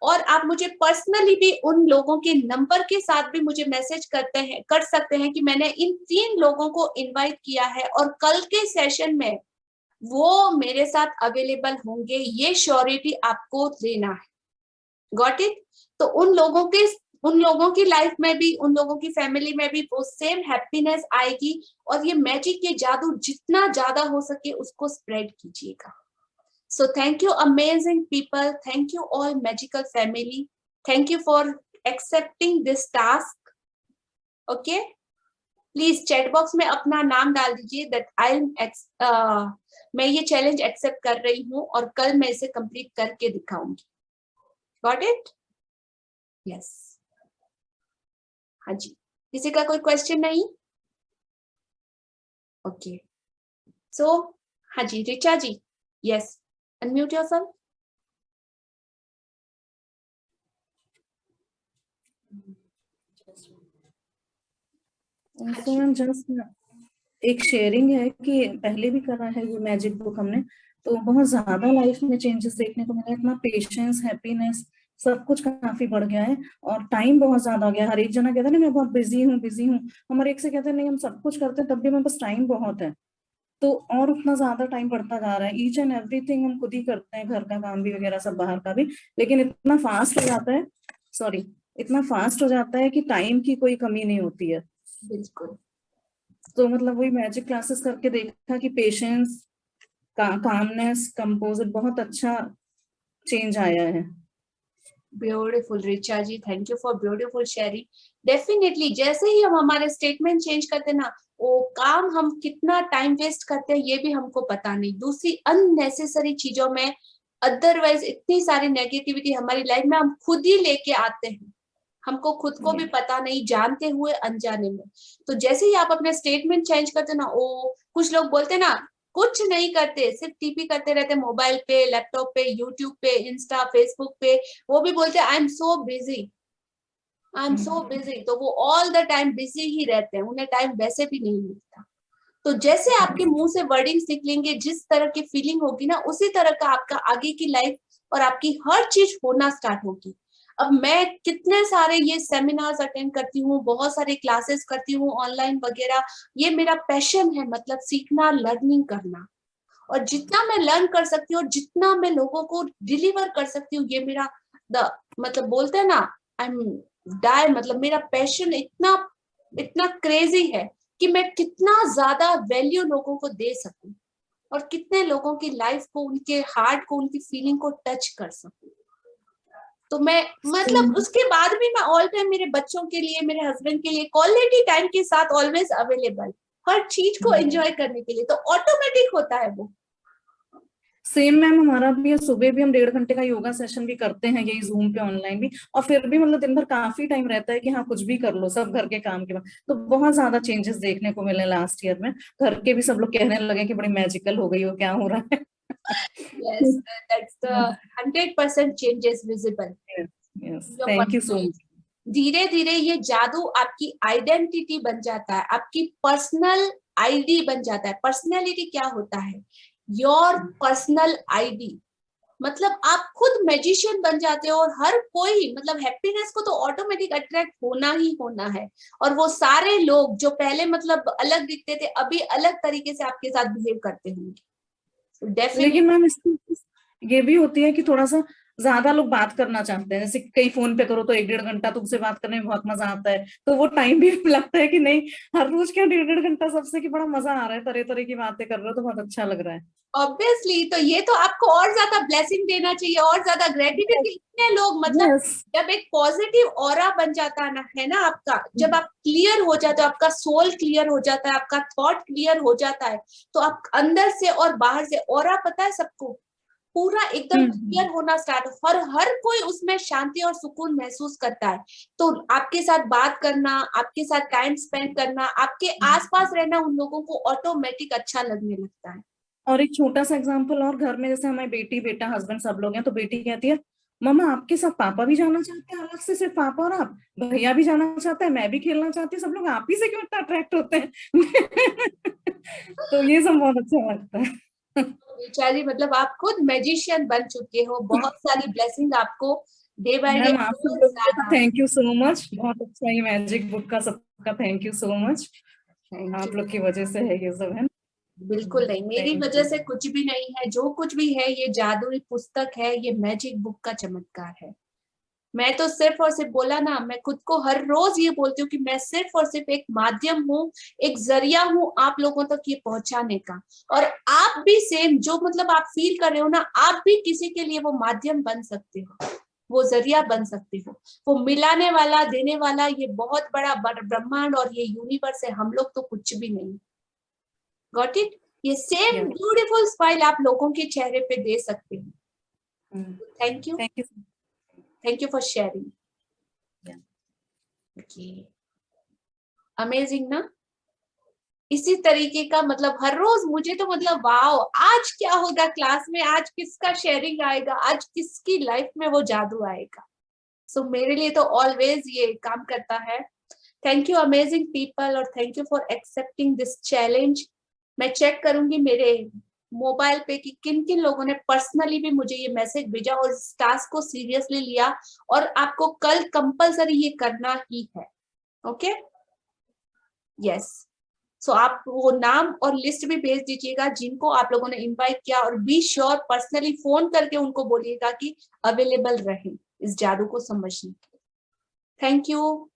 और आप मुझे पर्सनली भी उन लोगों के नंबर के साथ भी मुझे मैसेज कर सकते हैं कि मैंने इन 3 लोगों को इनवाइट किया है और कल के सेशन में वो मेरे साथ अवेलेबल होंगे, ये श्योरिटी आपको देना है। Got it? तो उन लोगों की लाइफ में भी, उन लोगों की फैमिली में भी वो सेम हैप्पीनेस आएगी और ये मैजिक के जादू जितना ज्यादा हो सके उसको स्प्रेड कीजिएगा। So thank you, amazing people. Thank you all magical family. Thank you for accepting this task. Okay? Please chat box में अपना नाम डाल दीजिए that मैं ये चैलेंज एक्सेप्ट कर रही हूँ और कल मैं इसे कंप्लीट करके दिखाऊंगी। Got it? Yes. हाँ जी, किसी का कोई क्वेश्चन नहीं? Okay. So हाँ जी, रिचा जी, yes. Unmute yourself. जस्ट एक शेयरिंग है कि पहले भी करा है ये मैजिक बुक हमने, तो बहुत ज्यादा लाइफ में चेंजेस देखने को मिला। इतना पेशेंस, हैप्पीनेस सब कुछ काफी बढ़ गया है और टाइम बहुत ज्यादा हो गया। हर एक जना कहता है ना मैं बहुत बिजी हूँ, हमारे एक से कहते हैं नहीं हम सब कुछ करते हैं तब भी मेरे पास टाइम बहुत है, तो और उतना ज्यादा टाइम बढ़ता जा रहा है। ईच एंड एवरीथिंग हम खुद ही करते हैं, घर का काम भी वगैरह सब, बाहर का भी, लेकिन इतना फास्ट हो जाता है, इतना फास्ट हो जाता है कि टाइम की कोई कमी नहीं होती है। बिल्कुल। तो मतलब वही मैजिक क्लासेस करके देखा कि पेशेंस, कामनेस, कंपोजर, बहुत अच्छा चेंज आया है। Beautiful Richa ji, thank you for beautiful sharing. Definitely जैसे ही हम हमारे स्टेटमेंट चेंज करते ना, वो काम हम कितना टाइम वेस्ट करते हैं ये भी हमको पता नहीं, दूसरी अननेसेसरी चीजों में, अदरवाइज इतनी सारी नेगेटिविटी हमारी लाइफ में हम खुद ही लेके आते हैं, हमको खुद को भी पता नहीं, जानते हुए अनजाने में। तो जैसे ही आप अपने स्टेटमेंट चेंज करते ना, ओ कुछ लोग बोलते ना कुछ नहीं करते, सिर्फ टीपी करते रहते, मोबाइल पे, लैपटॉप पे, यूट्यूब पे, इंस्टा, फेसबुक पे, वो भी बोलते I am so busy, I am so busy. तो वो ऑल द टाइम बिजी ही रहते हैं, उन्हें टाइम वैसे भी नहीं मिलता। तो जैसे आपके मुंह से वर्डिंग्स निकलेंगे, जिस तरह की फीलिंग होगी ना, उसी तरह का आपका आगे की लाइफ और आपकी हर चीज होना स्टार्ट होगी। अब मैं कितने सारे ये सेमिनार्स अटेंड करती हूँ, बहुत सारे क्लासेस करती हूँ ऑनलाइन वगैरह, ये मेरा पैशन है, मतलब सीखना, लर्निंग करना। और जितना मैं लर्न कर सकती हूँ और जितना मैं लोगों को डिलीवर कर सकती हूँ, ये मेरा मतलब बोलते हैं ना, आई एम डाई, मतलब मेरा पैशन इतना क्रेजी है कि मैं कितना ज्यादा वैल्यू लोगों को दे सकूं और कितने लोगों की लाइफ को, उनके हार्ट को, उनकी फीलिंग को टच कर सकूं। तो मैं मतलब उसके बाद भी मैं ऑल टाइम मेरे बच्चों के लिए, मेरे हस्बैंड के लिए क्वालिटी टाइम के साथ ऑलवेज अवेलेबल, हर चीज को एंजॉय करने के लिए। तो ऑटोमेटिक होता है वो। सेम मैम हमारा भी है, सुबह भी हम 1.5 घंटे का योगा सेशन भी करते हैं यही जूम पे ऑनलाइन भी, और फिर भी मतलब दिन भर काफी टाइम रहता है कि हाँ कुछ भी कर लो सब घर के काम के बाद। तो बहुत ज्यादा चेंजेस देखने को मिले लास्ट ईयर में, घर के भी सब लोग कहने लगे कि बड़ी मैजिकल हो गई हो, क्या हो रहा है। Yes, that's the 100% changes visible. Yes, Your thank you so personality. much. धीरे धीरे ये जादू आपकी आइडेंटिटी बन जाता है, आपकी पर्सनल आईडी बन जाता है। पर्सनैलिटी क्या होता है? योर पर्सनल आईडी, मतलब आप खुद मैजिशियन बन जाते हो, और हर कोई मतलब हैप्पीनेस को तो ऑटोमेटिक अट्रैक्ट होना ही होना है। और वो सारे लोग जो पहले मतलब अलग दिखते थे, अभी अलग तरीके से आपके साथ बिहेव करते होंगे। So definitely, लेकिन मैम इसकी ये भी होती है कि थोड़ा सा ज्यादा लोग बात करना चाहते हैं, जैसे कई फोन पे करो तो 1-1.5 घंटा तुमसे बात करने में बहुत मजा आता है, तो वो टाइम भी लगता है कि नहीं हर रोज क्या 1.5 घंटा सबसे, कि बड़ा मजा आ रहा है, तरह तरह की बातें कर रहे हो तो बहुत अच्छा लग रहा है। ऑब्वियसली तो ये तो आपको और ज्यादा ब्लेसिंग देना चाहिए, और ज्यादा ग्रेटिट्यूड। इतने लोग मतलब Yes. जब एक पॉजिटिव ऑरा बन जाता है ना आपका, जब आप क्लियर हो जाते हो, आपका सोल क्लियर हो जाता है, आपका थॉट क्लियर हो जाता है, तो आप अंदर से और बाहर से ऑरा, पता है सबको, पूरा एकदम क्लियर होना स्टार्ट, हर कोई उसमें शांति और सुकून महसूस करता है। तो आपके साथ बात करना, आपके साथ टाइम स्पेंड करना, आपके आसपास रहना उन लोगों को ऑटोमेटिक अच्छा लगने लगता है। और एक छोटा सा एग्जांपल, और घर में जैसे हमारी बेटी बेटा हस्बैंड सब लोग हैं, तो बेटी कहती है मम्मा आपके साथ पापा भी जाना चाहते हैं अलग से, सिर्फ पापा और आप, भैया भी जाना चाहता है, मैं भी खेलना चाहती हूँ, सब लोग आप ही से क्यों इतना अट्रैक्ट होते हैं। तो ये सब बहुत अच्छा लगता है। बेचारी, मतलब आप खुद मैजिशियन बन चुके हो, बहुत सारी ब्लेसिंग आपको डे बाय डे। मैम आप सब लोगों का थैंक यू सो मच, बहुत अच्छा ये मैजिक बुक का सबका थैंक यू सो मच, आप लोग की वजह से है ये सब, है। बिल्कुल नहीं, मेरी Thank वजह you. से कुछ भी नहीं है। जो कुछ भी है ये जादुई पुस्तक है, ये मैजिक बुक का चमत्कार है। मैं तो सिर्फ और सिर्फ बोला ना, मैं खुद को हर रोज ये बोलती हूँ कि मैं सिर्फ और सिर्फ एक माध्यम हूँ, एक जरिया हूँ आप लोगों तक ये पहुंचाने का। और आप भी सेम, जो मतलब आप फील कर रहे हो ना, आप भी किसी के लिए वो माध्यम बन सकते हो, वो जरिया बन सकते हो, वो मिलाने वाला, देने वाला। ये बहुत बड़ा ब्रह्मांड और ये यूनिवर्स है, हम लोग तो कुछ भी नहीं। Got it? ये सेम Yeah. ब्यूटीफुल स्माइल आप लोगों के चेहरे पे दे सकते हो। Thank you, Thank you. Thank you for sharing. Amazing ना? इसी तरीके का मतलब हर रोज मुझे तो मतलब वाओ, आज क्या होगा क्लास में, आज किसका शेयरिंग आएगा, आज किसकी लाइफ में वो जादू आएगा। सो मेरे लिए तो ऑलवेज ये काम करता है। थैंक यू अमेजिंग पीपल, और thank you for accepting this challenge. मैं चेक करूंगी मेरे मोबाइल पे कि किन किन लोगों ने पर्सनली भी मुझे ये मैसेज भेजा और इस टास्क को सीरियसली लिया, और आपको कल कंपलसरी ये करना ही है। Okay, yes. सो आप वो नाम और लिस्ट भी भेज दीजिएगा जिनको आप लोगों ने इनवाइट किया, और बी श्योर पर्सनली फोन करके उनको बोलिएगा कि अवेलेबल रहें इस जादू को समझने के लिए। Thank you.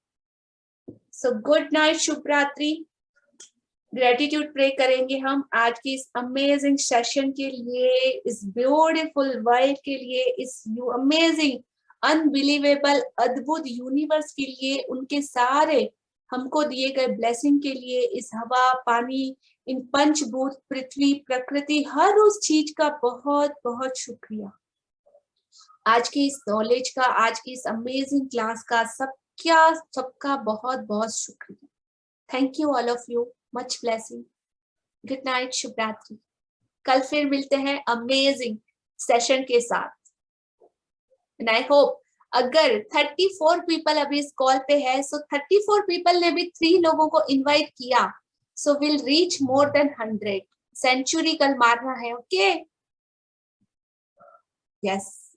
So good night, शुभ रात्रि। ग्रेटिट्यूड प्रे करेंगे हम आज की इस अमेजिंग सेशन के लिए, इस ब्यूटीफुल वर्ल्ड के लिए, इस अमेजिंग अनबिलीवेबल अद्भुत यूनिवर्स के लिए, उनके सारे हमको दिए गए ब्लेसिंग के लिए, इस हवा, पानी, इन पंचभूत, पृथ्वी, प्रकृति, हर उस चीज का बहुत बहुत शुक्रिया। आज की इस नॉलेज का, आज की इस अमेजिंग क्लास का सबका बहुत बहुत शुक्रिया। Thank you all of you, much blessing. Good night, शुभ रात्रि। कल फिर मिलते हैं अमेजिंग सेशन के साथ। एंड आई होप अगर 34 पीपल अभी इस कॉल पे है, सो 34 पीपल ने भी 3 लोगों को इनवाइट किया, so will reach more than 100। Century कल मारना है। Okay, yes.